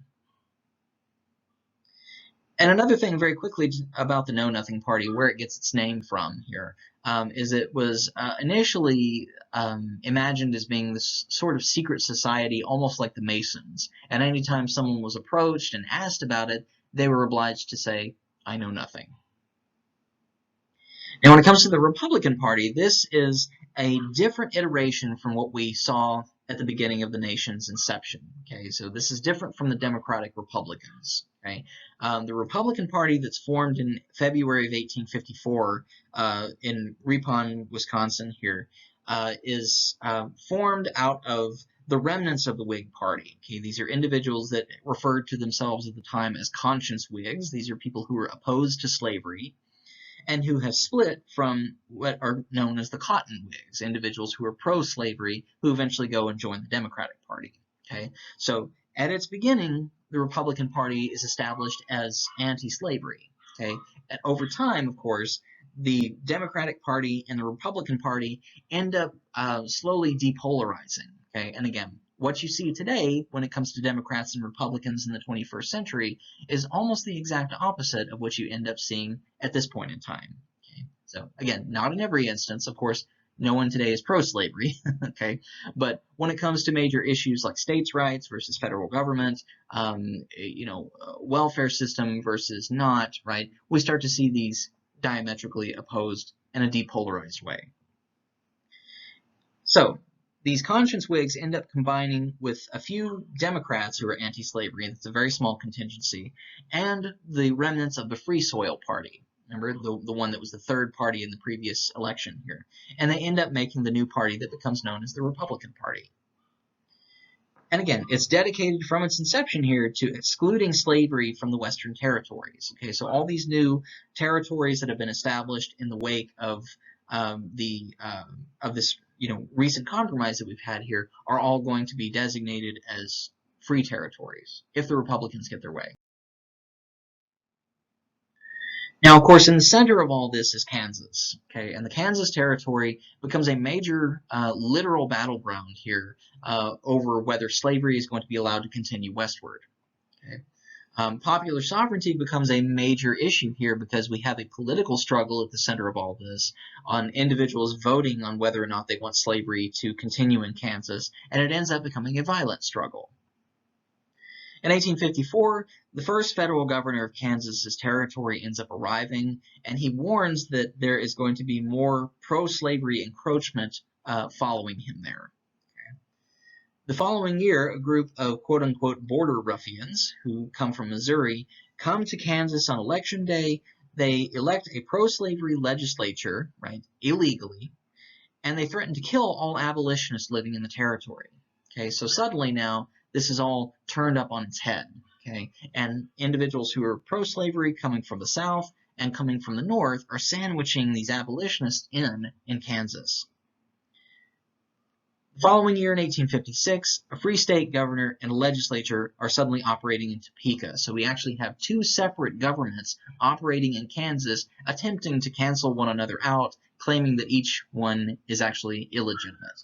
And another thing very quickly about the Know Nothing Party, where it gets its name from here, is it was initially imagined as being this sort of secret society, almost like the Masons. And anytime someone was approached and asked about it, they were obliged to say, "I know nothing." Now, when it comes to the Republican Party, this is a different iteration from what we saw at the beginning of the nation's inception. Okay, so this is different from the Democratic Republicans. Okay, the Republican Party that's formed in February of 1854 in Ripon, Wisconsin here, is formed out of the remnants of the Whig Party. Okay, these are individuals that referred to themselves at the time as conscience Whigs. These are people who were opposed to slavery and who have split from what are known as the Cotton Whigs, individuals who are pro-slavery who eventually go and join the Democratic Party. Okay, so at its beginning, the Republican Party is established as anti-slavery. Okay, and over time, of course, the Democratic Party and the Republican Party end up slowly depolarizing. Okay, and again, what you see today when it comes to Democrats and Republicans in the 21st century is almost the exact opposite of what you end up seeing at this point in time. Okay, so again, not in every instance, of course. No one today is pro-slavery, okay? But when it comes to major issues like states' rights versus federal government, welfare system versus not, right? We start to see these diametrically opposed in a depolarized way. So these conscience Whigs end up combining with a few Democrats who are anti-slavery, and it's a very small contingency, and the remnants of the Free Soil Party. Remember, the one that was the third party in the previous election here. And they end up making the new party that becomes known as the Republican Party. And again, it's dedicated from its inception here to excluding slavery from the Western territories. Okay, so all these new territories that have been established in the wake of this recent compromise that we've had here are all going to be designated as free territories if the Republicans get their way. Now, of course, in the center of all this is Kansas, okay, and the Kansas territory becomes a major literal battleground here over whether slavery is going to be allowed to continue westward. Okay. Popular sovereignty becomes a major issue here because we have a political struggle at the center of all this on individuals voting on whether or not they want slavery to continue in Kansas, and it ends up becoming a violent struggle. In 1854, the first federal governor of Kansas's territory ends up arriving, and he warns that there is going to be more pro-slavery encroachment following him there. Okay. The following year, a group of quote-unquote border ruffians who come from Missouri come to Kansas on Election Day. They elect a pro-slavery legislature, right, illegally, and they threaten to kill all abolitionists living in the territory. Okay, so suddenly now, this is all turned up on its head, okay? And individuals who are pro-slavery coming from the South and coming from the North are sandwiching these abolitionists in Kansas. The following year in 1856, a free state governor and a legislature are suddenly operating in Topeka. So we actually have two separate governments operating in Kansas, attempting to cancel one another out, claiming that each one is actually illegitimate.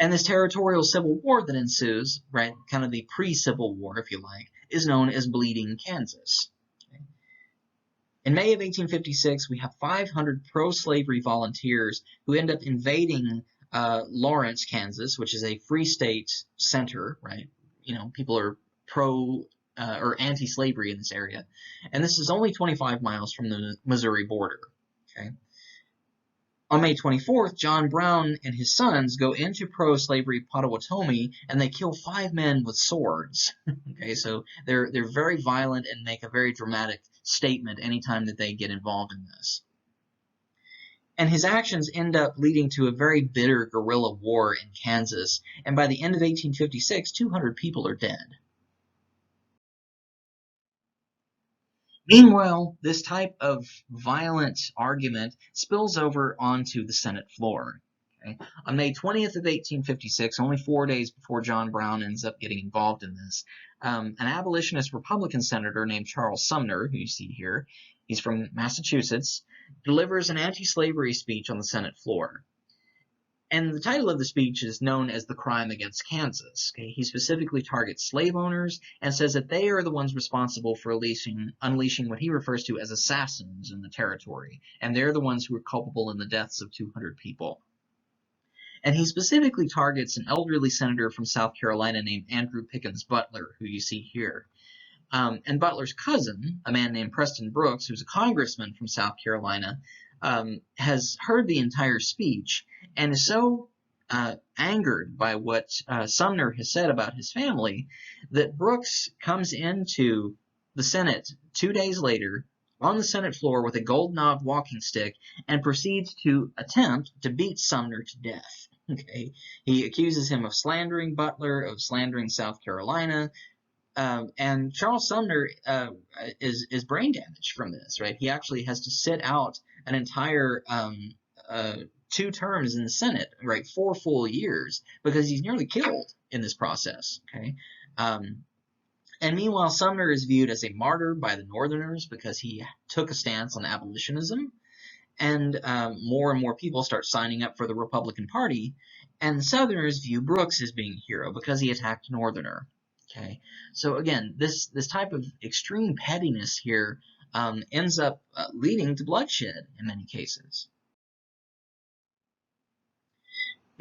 And this territorial civil war that ensues, right, kind of the pre-Civil War, if you like, is known as Bleeding Kansas. Okay. In May of 1856, we have 500 pro-slavery volunteers who end up invading Lawrence, Kansas, which is a free state center, right? People are pro or anti-slavery in this area. And this is only 25 miles from the Missouri border, okay? On May 24th, John Brown and his sons go into pro-slavery Potawatomi, and they kill 5 men with swords. Okay, so they're very violent and make a very dramatic statement anytime that they get involved in this. And his actions end up leading to a very bitter guerrilla war in Kansas, and by the end of 1856, 200 people are dead. Meanwhile, this type of violent argument spills over onto the Senate floor. Okay? On May 20th of 1856, only 4 days before John Brown ends up getting involved in this, an abolitionist Republican senator named Charles Sumner, who you see here, he's from Massachusetts, delivers an anti-slavery speech on the Senate floor. And the title of the speech is known as The Crime Against Kansas. Okay? He specifically targets slave owners and says that they are the ones responsible for unleashing what he refers to as assassins in the territory. And they're the ones who are culpable in the deaths of 200 people. And he specifically targets an elderly senator from South Carolina named Andrew Pickens Butler, who you see here. And Butler's cousin, a man named Preston Brooks, who's a congressman from South Carolina, has heard the entire speech and is so angered by what Sumner has said about his family that Brooks comes into the Senate 2 days later on the Senate floor with a gold-knobbed walking stick and proceeds to attempt to beat Sumner to death. Okay, he accuses him of slandering Butler, of slandering South Carolina, and Charles Sumner is brain damaged from this, right? He actually has to sit out an entire 2 terms in the Senate, right, 4 full years, because he's nearly killed in this process, okay? And meanwhile, Sumner is viewed as a martyr by the Northerners because he took a stance on abolitionism, and more people start signing up for the Republican Party, and Southerners view Brooks as being a hero because he attacked a Northerner. Okay, so again, this type of extreme pettiness here ends up leading to bloodshed in many cases.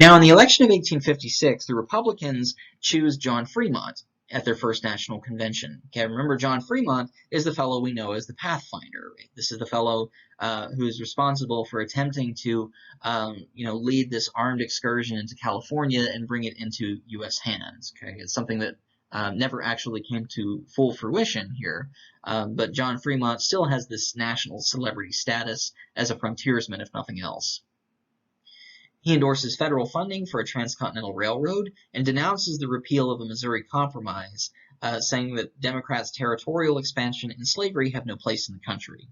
Now, in the election of 1856, the Republicans choose John Fremont at their first national convention. Okay, remember, John Fremont is the fellow we know as the Pathfinder. Right? This is the fellow who is responsible for attempting to, lead this armed excursion into California and bring it into U.S. hands. Okay, it's something that never actually came to full fruition here, but John Fremont still has this national celebrity status as a frontiersman, if nothing else. He endorses federal funding for a transcontinental railroad and denounces the repeal of the Missouri Compromise, saying that Democrats' territorial expansion and slavery have no place in the country.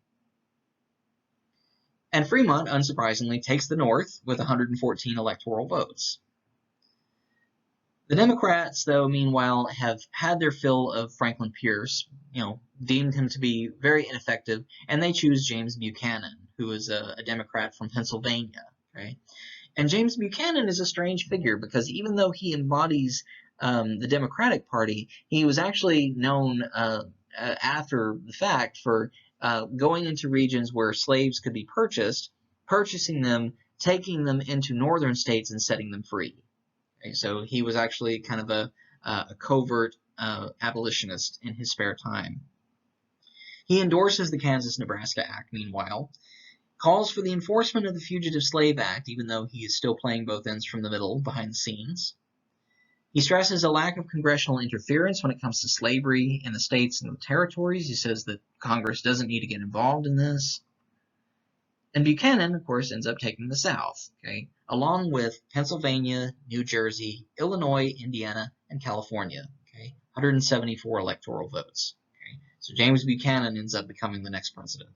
And Fremont, unsurprisingly, takes the North with 114 electoral votes. The Democrats, though, meanwhile, have had their fill of Franklin Pierce, deemed him to be very ineffective, and they choose James Buchanan, who is a Democrat from Pennsylvania, right? And James Buchanan is a strange figure because even though he embodies the Democratic Party, he was actually known after the fact for going into regions where slaves could be purchased, purchasing them, taking them into northern states, and setting them free. Okay, so he was actually kind of a covert abolitionist in his spare time. He endorses the Kansas-Nebraska Act, meanwhile, calls for the enforcement of the Fugitive Slave Act, even though he is still playing both ends from the middle behind the scenes. He stresses a lack of congressional interference when it comes to slavery in the states and the territories. He says that Congress doesn't need to get involved in this. And Buchanan, of course, ends up taking the South, okay, along with Pennsylvania, New Jersey, Illinois, Indiana, and California, okay, 174 electoral votes. Okay. So James Buchanan ends up becoming the next president.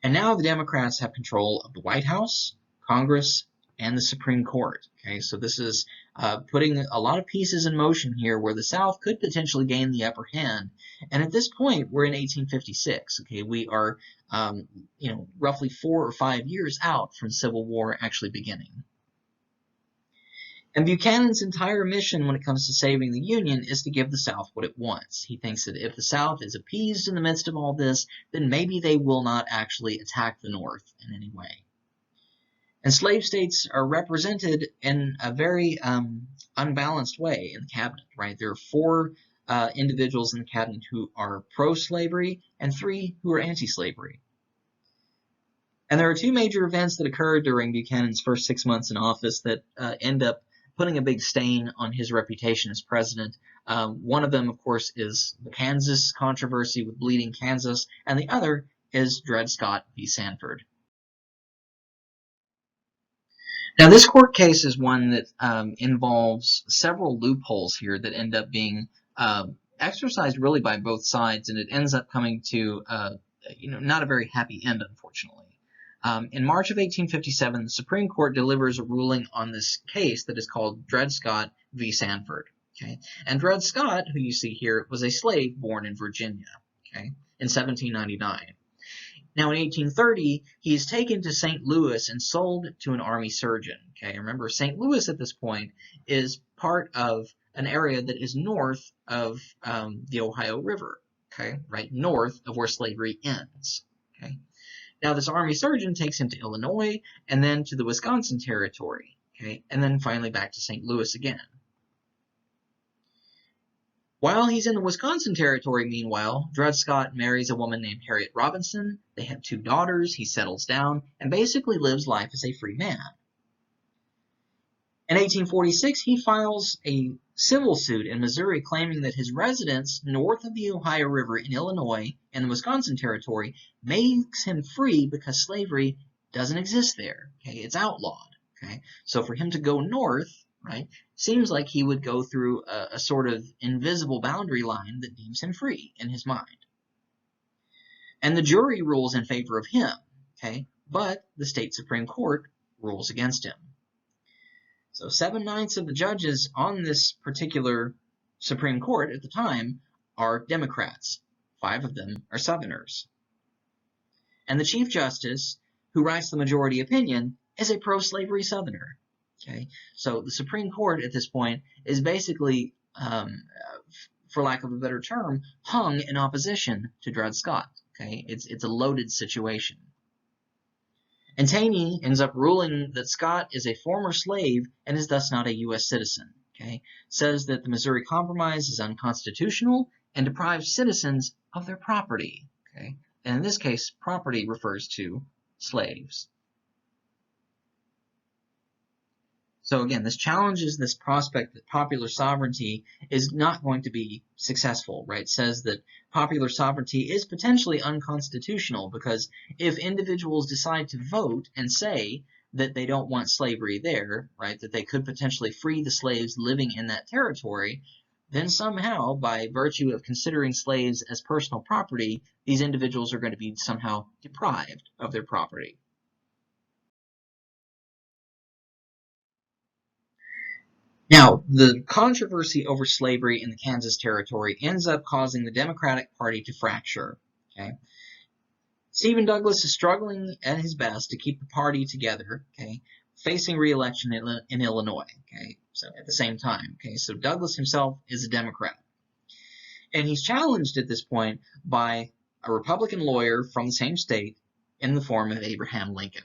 And now the Democrats have control of the White House, Congress, and the Supreme Court. Okay, so this is putting a lot of pieces in motion here where the South could potentially gain the upper hand. And at this point, we're in 1856. Okay, we are, roughly 4 or 5 years out from Civil War actually beginning. And Buchanan's entire mission when it comes to saving the Union is to give the South what it wants. He thinks that if the South is appeased in the midst of all this, then maybe they will not actually attack the North in any way. And slave states are represented in a very unbalanced way in the cabinet, right? There are 4 individuals in the cabinet who are pro-slavery and 3 who are anti-slavery. And there are 2 major events that occurred during Buchanan's first 6 months in office that end up putting a big stain on his reputation as president. One of them, of course, is the Kansas controversy with Bleeding Kansas, and the other is Dred Scott v. Sandford. Now, this court case is one that involves several loopholes here that end up being exercised really by both sides, and it ends up coming to not a very happy end, unfortunately. In March of 1857, the Supreme Court delivers a ruling on this case that is called Dred Scott v. Sandford. Okay? And Dred Scott, who you see here, was a slave born in Virginia, okay, in 1799. Now, in 1830, he is taken to St. Louis and sold to an army surgeon. Okay? Remember, St. Louis at this point is part of an area that is north of the Ohio River, okay, right north of where slavery ends. Okay? Now, this army surgeon takes him to Illinois, and then to the Wisconsin Territory, okay, and then finally back to St. Louis again. While he's in the Wisconsin Territory, meanwhile, Dred Scott marries a woman named Harriet Robinson. They have 2 daughters. He settles down and basically lives life as a free man. In 1846, he files a civil suit in Missouri claiming that his residence north of the Ohio River in Illinois and the Wisconsin Territory makes him free because slavery doesn't exist there. Okay, it's outlawed. Okay, so for him to go north, right, seems like he would go through a sort of invisible boundary line that deems him free in his mind. And the jury rules in favor of him. Okay, but the state Supreme Court rules against him. So 7/9 of the judges on this particular Supreme Court at the time are Democrats. 5 of them are Southerners. And the Chief Justice, who writes the majority opinion, is a pro-slavery Southerner. Okay, so the Supreme Court at this point is basically, for lack of a better term, hung in opposition to Dred Scott. Okay, it's a loaded situation. And Taney ends up ruling that Scott is a former slave and is thus not a U.S. citizen. Okay, says that the Missouri Compromise is unconstitutional and deprives citizens of their property. Okay, and in this case, property refers to slaves. So again, this challenges this prospect that popular sovereignty is not going to be successful, right? It says that popular sovereignty is potentially unconstitutional because if individuals decide to vote and say that they don't want slavery there, right, that they could potentially free the slaves living in that territory, then somehow, by virtue of considering slaves as personal property, these individuals are going to be somehow deprived of their property. Now, the controversy over slavery in the Kansas Territory ends up causing the Democratic Party to fracture. Okay? Stephen Douglas is struggling at his best to keep the party together, okay, facing re-election in Illinois, okay, so at the same time. Okay, so Douglas himself is a Democrat. And he's challenged at this point by a Republican lawyer from the same state in the form of Abraham Lincoln.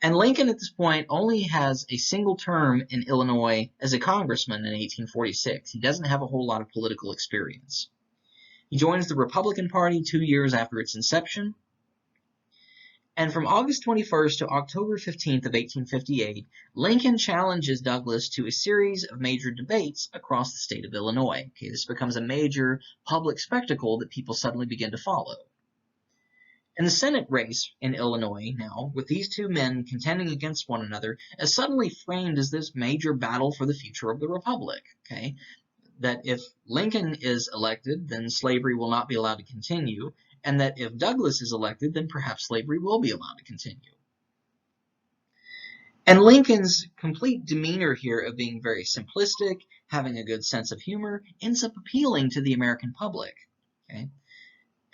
And Lincoln at this point only has a single term in Illinois as a congressman in 1846. He doesn't have a whole lot of political experience. He joins the Republican Party 2 years after its inception. And from August 21st to October 15th of 1858, Lincoln challenges Douglas to a series of major debates across the state of Illinois. Okay, this becomes a major public spectacle that people suddenly begin to follow. And the Senate race in Illinois now, with these two men contending against one another, is suddenly framed as this major battle for the future of the Republic. Okay, that if Lincoln is elected, then slavery will not be allowed to continue, and that if Douglas is elected, then perhaps slavery will be allowed to continue. And Lincoln's complete demeanor here of being very simplistic, having a good sense of humor, ends up appealing to the American public. Okay?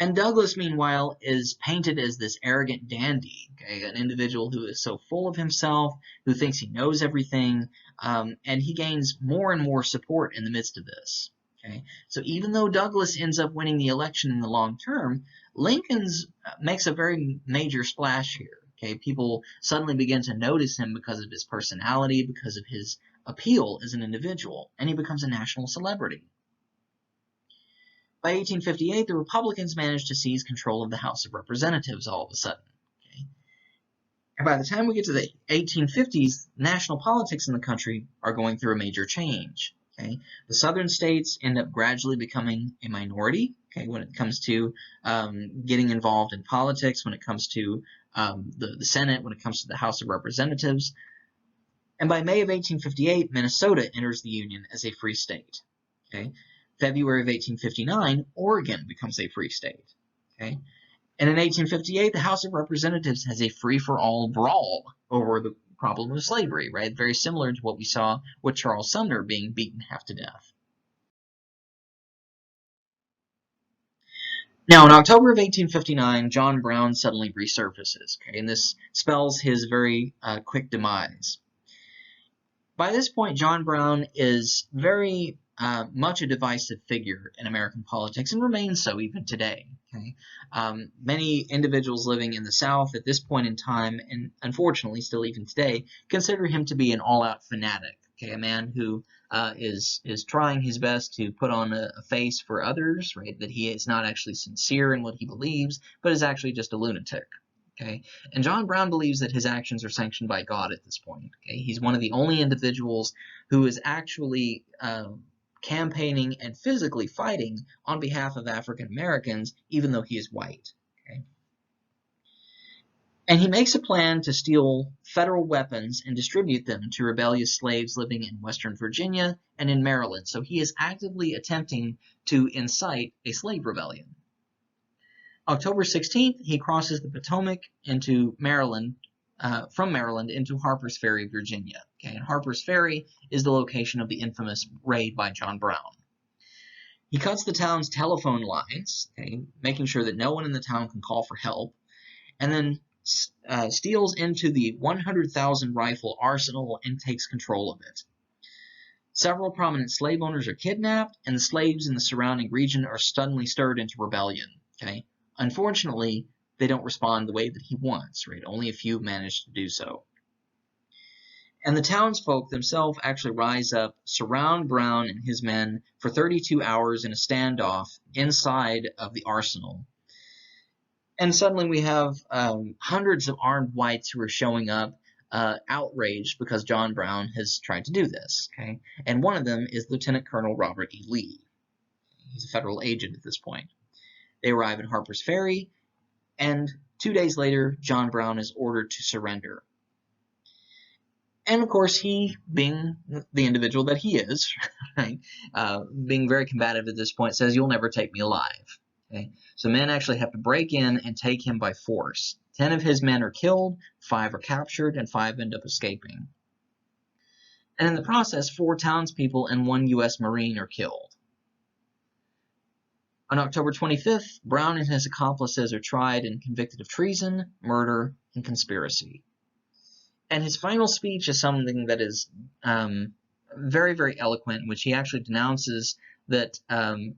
And Douglas, meanwhile, is painted as this arrogant dandy, okay? An individual who is so full of himself, who thinks he knows everything, and he gains more and more support in the midst of this. Okay? So even though Douglas ends up winning the election in the long term, Lincoln's makes a very major splash here. Okay? People suddenly begin to notice him because of his personality, because of his appeal as an individual, and he becomes a national celebrity. By 1858, the Republicans managed to seize control of the House of Representatives all of a sudden. Okay? And by the time we get to the 1850s, national politics in the country are going through a major change. Okay? The southern states end up gradually becoming a minority, okay, when it comes to getting involved in politics, when it comes to the Senate, when it comes to the House of Representatives. And by May of 1858, Minnesota enters the Union as a free state. Okay? February of 1859, Oregon becomes a free state. Okay? And in 1858, the House of Representatives has a free-for-all brawl over the problem of slavery, right? Very similar to what we saw with Charles Sumner being beaten half to death. Now, in October of 1859, John Brown suddenly resurfaces, okay? And this spells his very quick demise. By this point, John Brown is very much a divisive figure in American politics and remains so even today. Okay? Many individuals living in the South at this point in time, and unfortunately still even today, consider him to be an all-out fanatic. Okay? A man who is trying his best to put on a face for others, right? That he is not actually sincere in what he believes, but is actually just a lunatic. Okay, and John Brown believes that his actions are sanctioned by God at this point. Okay, he's one of the only individuals who is actually campaigning and physically fighting on behalf of African Americans, even though he is white. Okay, and he makes a plan to steal federal weapons and distribute them to rebellious slaves living in Western Virginia and in Maryland. So he is actively attempting to incite a slave rebellion. October 16th, he crosses the Potomac into Maryland from Maryland into Harper's Ferry, Virginia. Okay, and Harper's Ferry is the location of the infamous raid by John Brown. He cuts the town's telephone lines, okay, making sure that no one in the town can call for help, and then steals into the 100,000 rifle arsenal and takes control of it. Several prominent slave owners are kidnapped, and the slaves in the surrounding region are suddenly stirred into rebellion. Okay, unfortunately, they don't respond the way that he wants. Right, only a few manage to do so. And the townsfolk themselves actually rise up, surround Brown and his men for 32 hours in a standoff inside of the arsenal. And suddenly we have hundreds of armed whites who are showing up, outraged because John Brown has tried to do this. Okay, and one of them is Lieutenant Colonel Robert E. Lee. He's a federal agent at this point. They arrive at Harper's Ferry, and 2 days later, John Brown is ordered to surrender. And of course, he, being the individual that he is, right, being very combative at this point, says, "You'll never take me alive." Okay? So men actually have to break in and take him by force. 10 of his men are killed, 5 are captured, and 5 end up escaping. And in the process, 4 townspeople and 1 U.S. Marine are killed. On October 25th, Brown and his accomplices are tried and convicted of treason, murder, and conspiracy. And his final speech is something that is very, very eloquent, in which he actually denounces that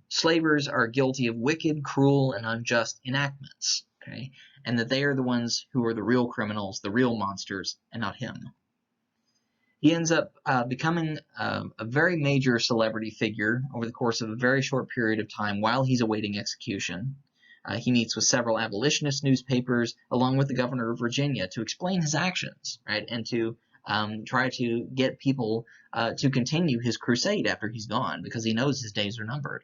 slavers are guilty of wicked, cruel, and unjust enactments, okay? And that they are the ones who are the real criminals, the real monsters, and not him. He ends up becoming a very major celebrity figure over the course of a very short period of time while he's awaiting execution. He meets with several abolitionist newspapers, along with the governor of Virginia, to explain his actions, right, and to try to get people to continue his crusade after he's gone, because he knows his days are numbered.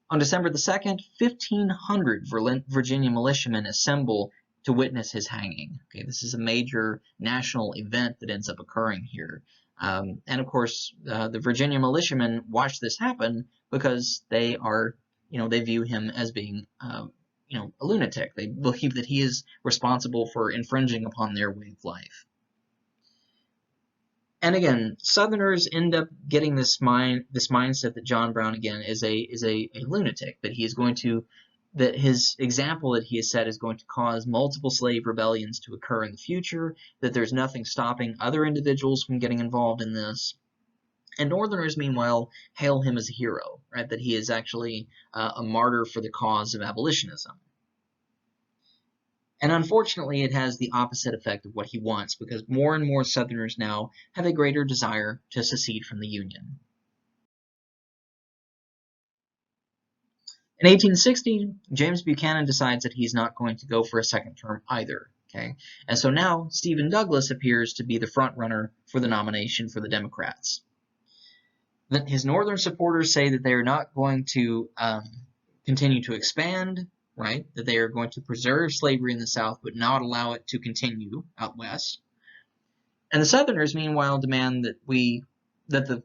On December the 2nd, 1,500 Virginia militiamen assemble to witness his hanging. Okay, this is a major national event that ends up occurring here. And of course, the Virginia militiamen watch this happen because they are, they view him as being, a lunatic. They believe that he is responsible for infringing upon their way of life. And again, Southerners end up getting this mindset that John Brown again is a lunatic, that he is going to, that his example that he has set is going to cause multiple slave rebellions to occur in the future, that there's nothing stopping other individuals from getting involved in this. And Northerners, meanwhile, hail him as a hero, right? That he is actually a martyr for the cause of abolitionism. And unfortunately, it has the opposite effect of what he wants, because more and more Southerners now have a greater desire to secede from the Union. In 1860, James Buchanan decides that he's not going to go for a second term either. Okay, and so now Stephen Douglas appears to be the front runner for the nomination for the Democrats. His northern supporters say that they are not going to continue to expand, right? That they are going to preserve slavery in the South, but not allow it to continue out west. And the Southerners, meanwhile, demand that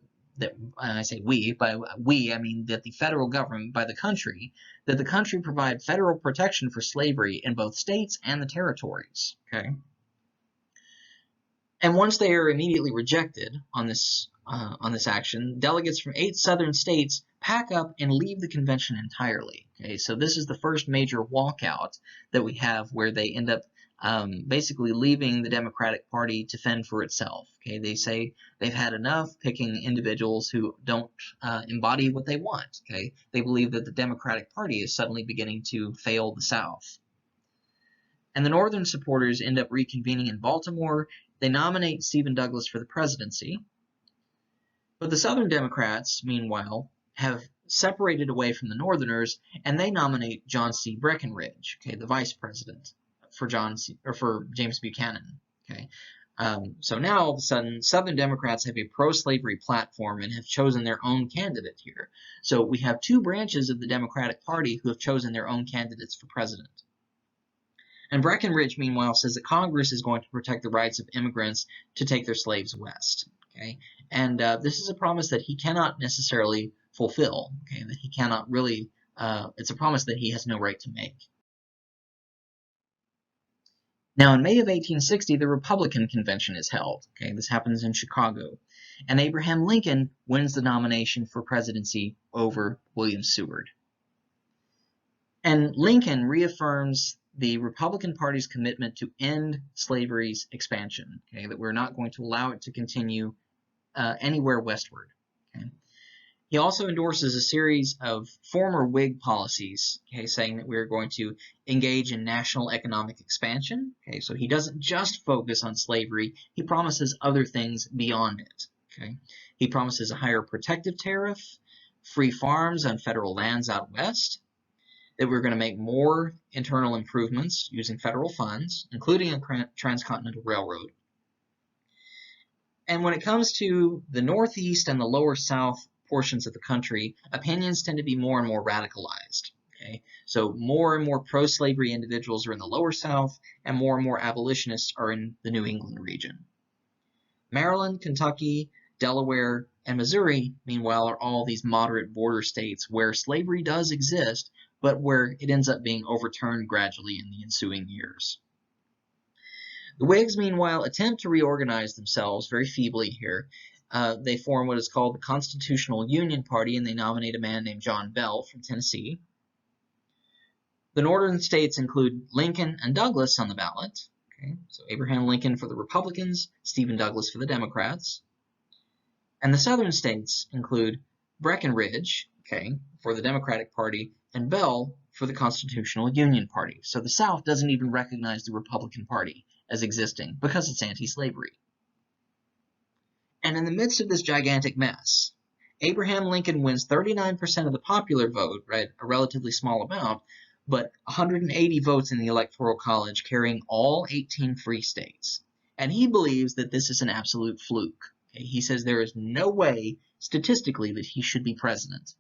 I say we, by we I mean that the federal government, by the country, that the country provide federal protection for slavery in both states and the territories. Okay. And once they are immediately rejected on this action, delegates from 8 southern states pack up and leave the convention entirely. Okay, so this is the first major walkout that we have, where they end up basically leaving the Democratic Party to fend for itself. Okay, they say they've had enough picking individuals who don't embody what they want. Okay, they believe that the Democratic Party is suddenly beginning to fail the South. And the Northern supporters end up reconvening in Baltimore. They nominate Stephen Douglas for the presidency. But the Southern Democrats, meanwhile, have separated away from the Northerners, and they nominate John C. Breckinridge, okay, the vice president, for James Buchanan. Okay, so now all of a sudden, Southern Democrats have a pro-slavery platform and have chosen their own candidate here. So we have 2 branches of the Democratic Party who have chosen their own candidates for president. And Breckinridge, meanwhile, says that Congress is going to protect the rights of immigrants to take their slaves west. Okay, and this is a promise that he cannot necessarily fulfill. Okay, that he cannot really. It's a promise that he has no right to make. Now, in May of 1860, the Republican Convention is held. Okay, this happens in Chicago. And Abraham Lincoln wins the nomination for presidency over William Seward. And Lincoln reaffirms the Republican Party's commitment to end slavery's expansion, okay, that we're not going to allow it to continue anywhere westward. Okay. He also endorses a series of former Whig policies, okay, saying that we're going to engage in national economic expansion. Okay, so he doesn't just focus on slavery, he promises other things beyond it. Okay. He promises a higher protective tariff, free farms on federal lands out west, that we're going to make more internal improvements using federal funds, including a transcontinental railroad. And when it comes to the Northeast and the lower South portions of the country, opinions tend to be more and more radicalized. Okay? So more and more pro-slavery individuals are in the lower South, and more abolitionists are in the New England region. Maryland, Kentucky, Delaware, and Missouri, meanwhile, are all these moderate border states where slavery does exist, but where it ends up being overturned gradually in the ensuing years. The Whigs, meanwhile, attempt to reorganize themselves very feebly here. They form what is called the Constitutional Union Party, and they nominate a man named John Bell from Tennessee. The northern states include Lincoln and Douglas on the ballot. Okay, so Abraham Lincoln for the Republicans, Stephen Douglas for the Democrats. And the southern states include Breckinridge, okay, for the Democratic Party, and Bell for the Constitutional Union Party. So the South doesn't even recognize the Republican Party as existing because it's anti-slavery. And in the midst of this gigantic mess, Abraham Lincoln wins 39% of the popular vote, right, a relatively small amount, but 180 votes in the Electoral College, carrying all 18 free states. And he believes that this is an absolute fluke. Okay? He says there is no way, statistically, that he should be president.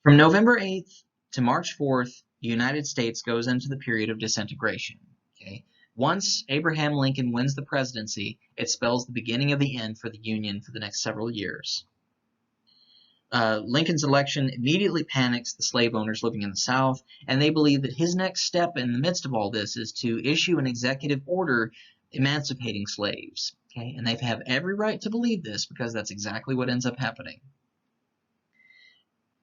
From November 8th to March 4th, the United States goes into the period of disintegration. Okay? Once Abraham Lincoln wins the presidency, it spells the beginning of the end for the Union for the next several years. Lincoln's election immediately panics the slave owners living in the South, and they believe that his next step in the midst of all this is to issue an executive order emancipating slaves. Okay? And they have every right to believe this because that's exactly what ends up happening.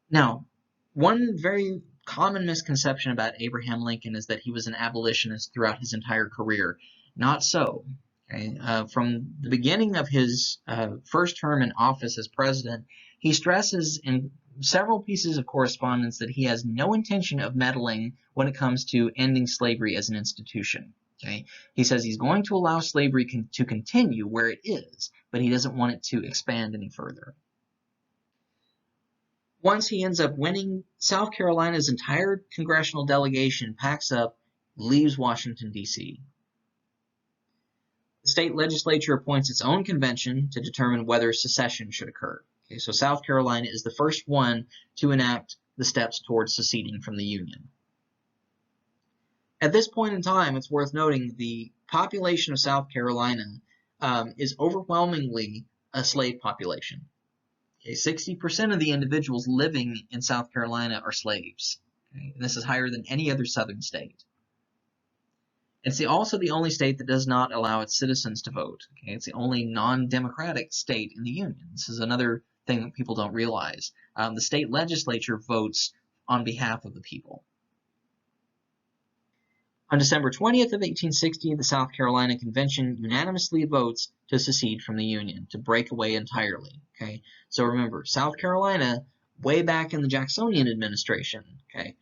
Now, one very common misconception about Abraham Lincoln is that he was an abolitionist throughout his entire career. Not so. Okay? From the beginning of his first term in office as president, he stresses in several pieces of correspondence that he has no intention of meddling when it comes to ending slavery as an institution. Okay? He says he's going to allow slavery to continue where it is, but he doesn't want it to expand any further. Once he ends up winning, South Carolina's entire congressional delegation packs up, leaves Washington, D.C. The state legislature appoints its own convention to determine whether secession should occur. Okay, so South Carolina is the first one to enact the steps towards seceding from the Union. At this point in time, it's worth noting the population of South Carolina is overwhelmingly a slave population. Okay, 60% of the individuals living in South Carolina are slaves. Okay, and this is higher than any other southern state. It's also the only state that does not allow its citizens to vote. Okay, it's the only non-democratic state in the Union. This is another thing that people don't realize. The state legislature votes on behalf of the people. On December 20th of 1860, the South Carolina Convention unanimously votes to secede from the Union, to break away entirely. Okay, so remember, South Carolina, way back in the Jacksonian administration, okay,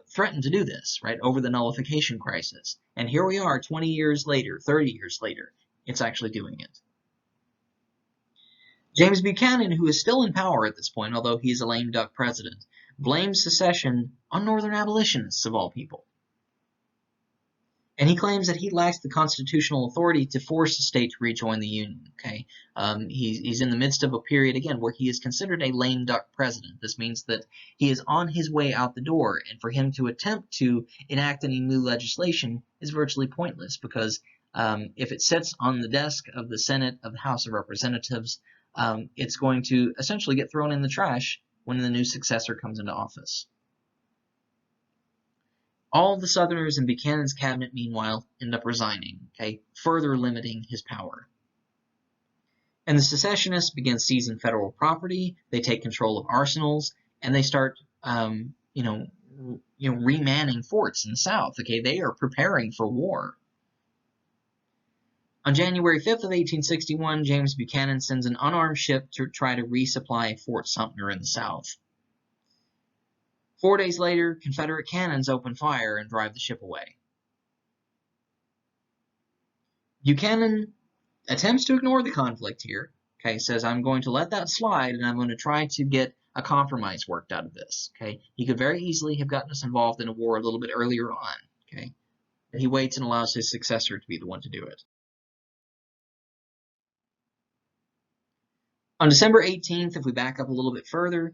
threatened to do this, right, over the nullification crisis. And here we are 20 years later, 30 years later, it's actually doing it. James Buchanan, who is still in power at this point, although he's a lame duck president, blames secession on Northern abolitionists of all people. And he claims that he lacks the constitutional authority to force the state to rejoin the Union. Okay, he's in the midst of a period, again, where he is considered a lame duck president. This means that he is on his way out the door, and for him to attempt to enact any new legislation is virtually pointless, because if it sits on the desk of the Senate of the House of Representatives, it's going to essentially get thrown in the trash when the new successor comes into office. All the Southerners in Buchanan's cabinet, meanwhile, end up resigning, okay, further limiting his power. And the secessionists begin seizing federal property. They take control of arsenals, and they start, remanning forts in the South. Okay, they are preparing for war. On January 5th of 1861, James Buchanan sends an unarmed ship to try to resupply Fort Sumter in the South. 4 days later, Confederate cannons open fire and drive the ship away. Buchanan attempts to ignore the conflict here. Okay, says, I'm going to let that slide, and I'm going to try to get a compromise worked out of this. Okay, he could very easily have gotten us involved in a war a little bit earlier on. Okay, but he waits and allows his successor to be the one to do it. On December 18th, if we back up a little bit further,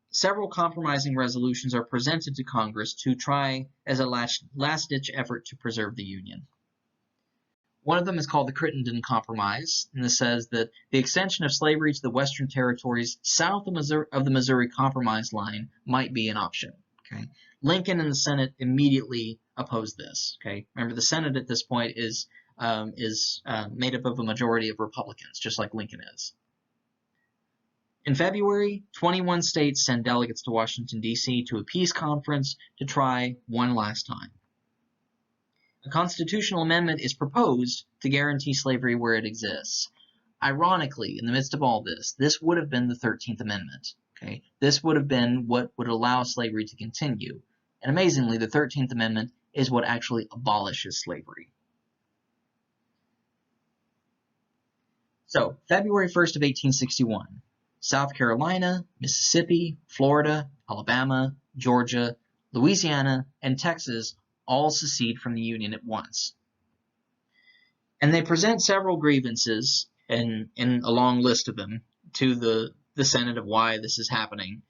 several compromising resolutions are presented to Congress to try as a last-ditch effort to preserve the Union. One of them is called the Crittenden Compromise, and this says that the extension of slavery to the western territories south of the Missouri Compromise line might be an option. Okay, Lincoln and the Senate immediately oppose this. Okay, remember the Senate at this point is made up of a majority of Republicans, just like Lincoln is. In February, 21 states send delegates to Washington, D.C. to a peace conference to try one last time. A constitutional amendment is proposed to guarantee slavery where it exists. Ironically, in the midst of all this would have been the 13th Amendment. Okay? This would have been what would allow slavery to continue. And amazingly, the 13th Amendment is what actually abolishes slavery. So, February 1st of 1861. South Carolina, Mississippi, Florida, Alabama, Georgia, Louisiana, and Texas all secede from the Union at once. And they present several grievances, in a long list of them, to the Senate of why this is happening.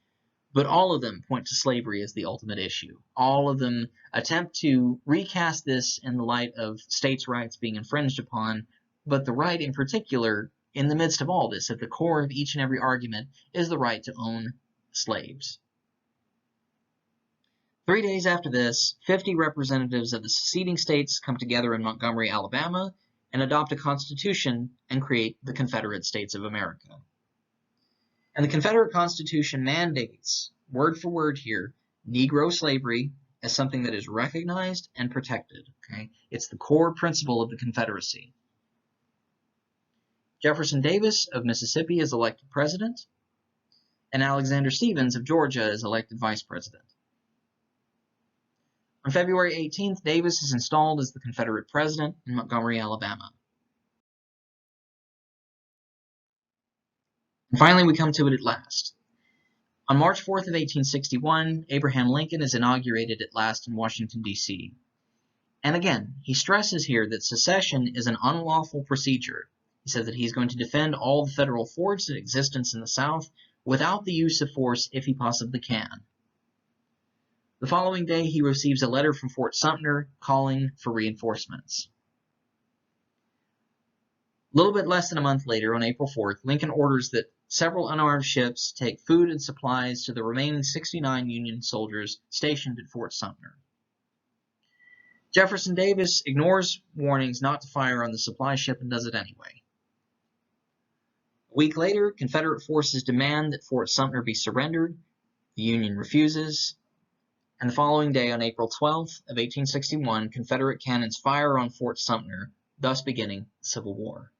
But all of them point to slavery as the ultimate issue. All of them attempt to recast this in the light of states' rights being infringed upon, but the right in particular, in the midst of all this, at the core of each and every argument, is the right to own slaves. 3 days after this, 50 representatives of the seceding states come together in Montgomery, Alabama, and adopt a constitution and create the Confederate States of America. And the Confederate Constitution mandates, word for word here, Negro slavery as something that is recognized and protected. Okay? It's the core principle of the Confederacy. Jefferson Davis of Mississippi is elected president, and Alexander Stephens of Georgia is elected vice president. On February 18th, Davis is installed as the Confederate president in Montgomery, Alabama. And finally, we come to it at last. On March 4th of 1861, Abraham Lincoln is inaugurated at last in Washington, D.C. And again, he stresses here that secession is an unlawful procedure. He says that he's going to defend all the federal forts in existence in the South without the use of force if he possibly can. The following day, he receives a letter from Fort Sumter calling for reinforcements. A little bit less than a month later, on April 4th, Lincoln orders that several unarmed ships take food and supplies to the remaining 69 Union soldiers stationed at Fort Sumter. Jefferson Davis ignores warnings not to fire on the supply ship and does it anyway. A week later, Confederate forces demand that Fort Sumter be surrendered. The Union refuses. And the following day, on April 12th of 1861, Confederate cannons fire on Fort Sumter, thus beginning the Civil War.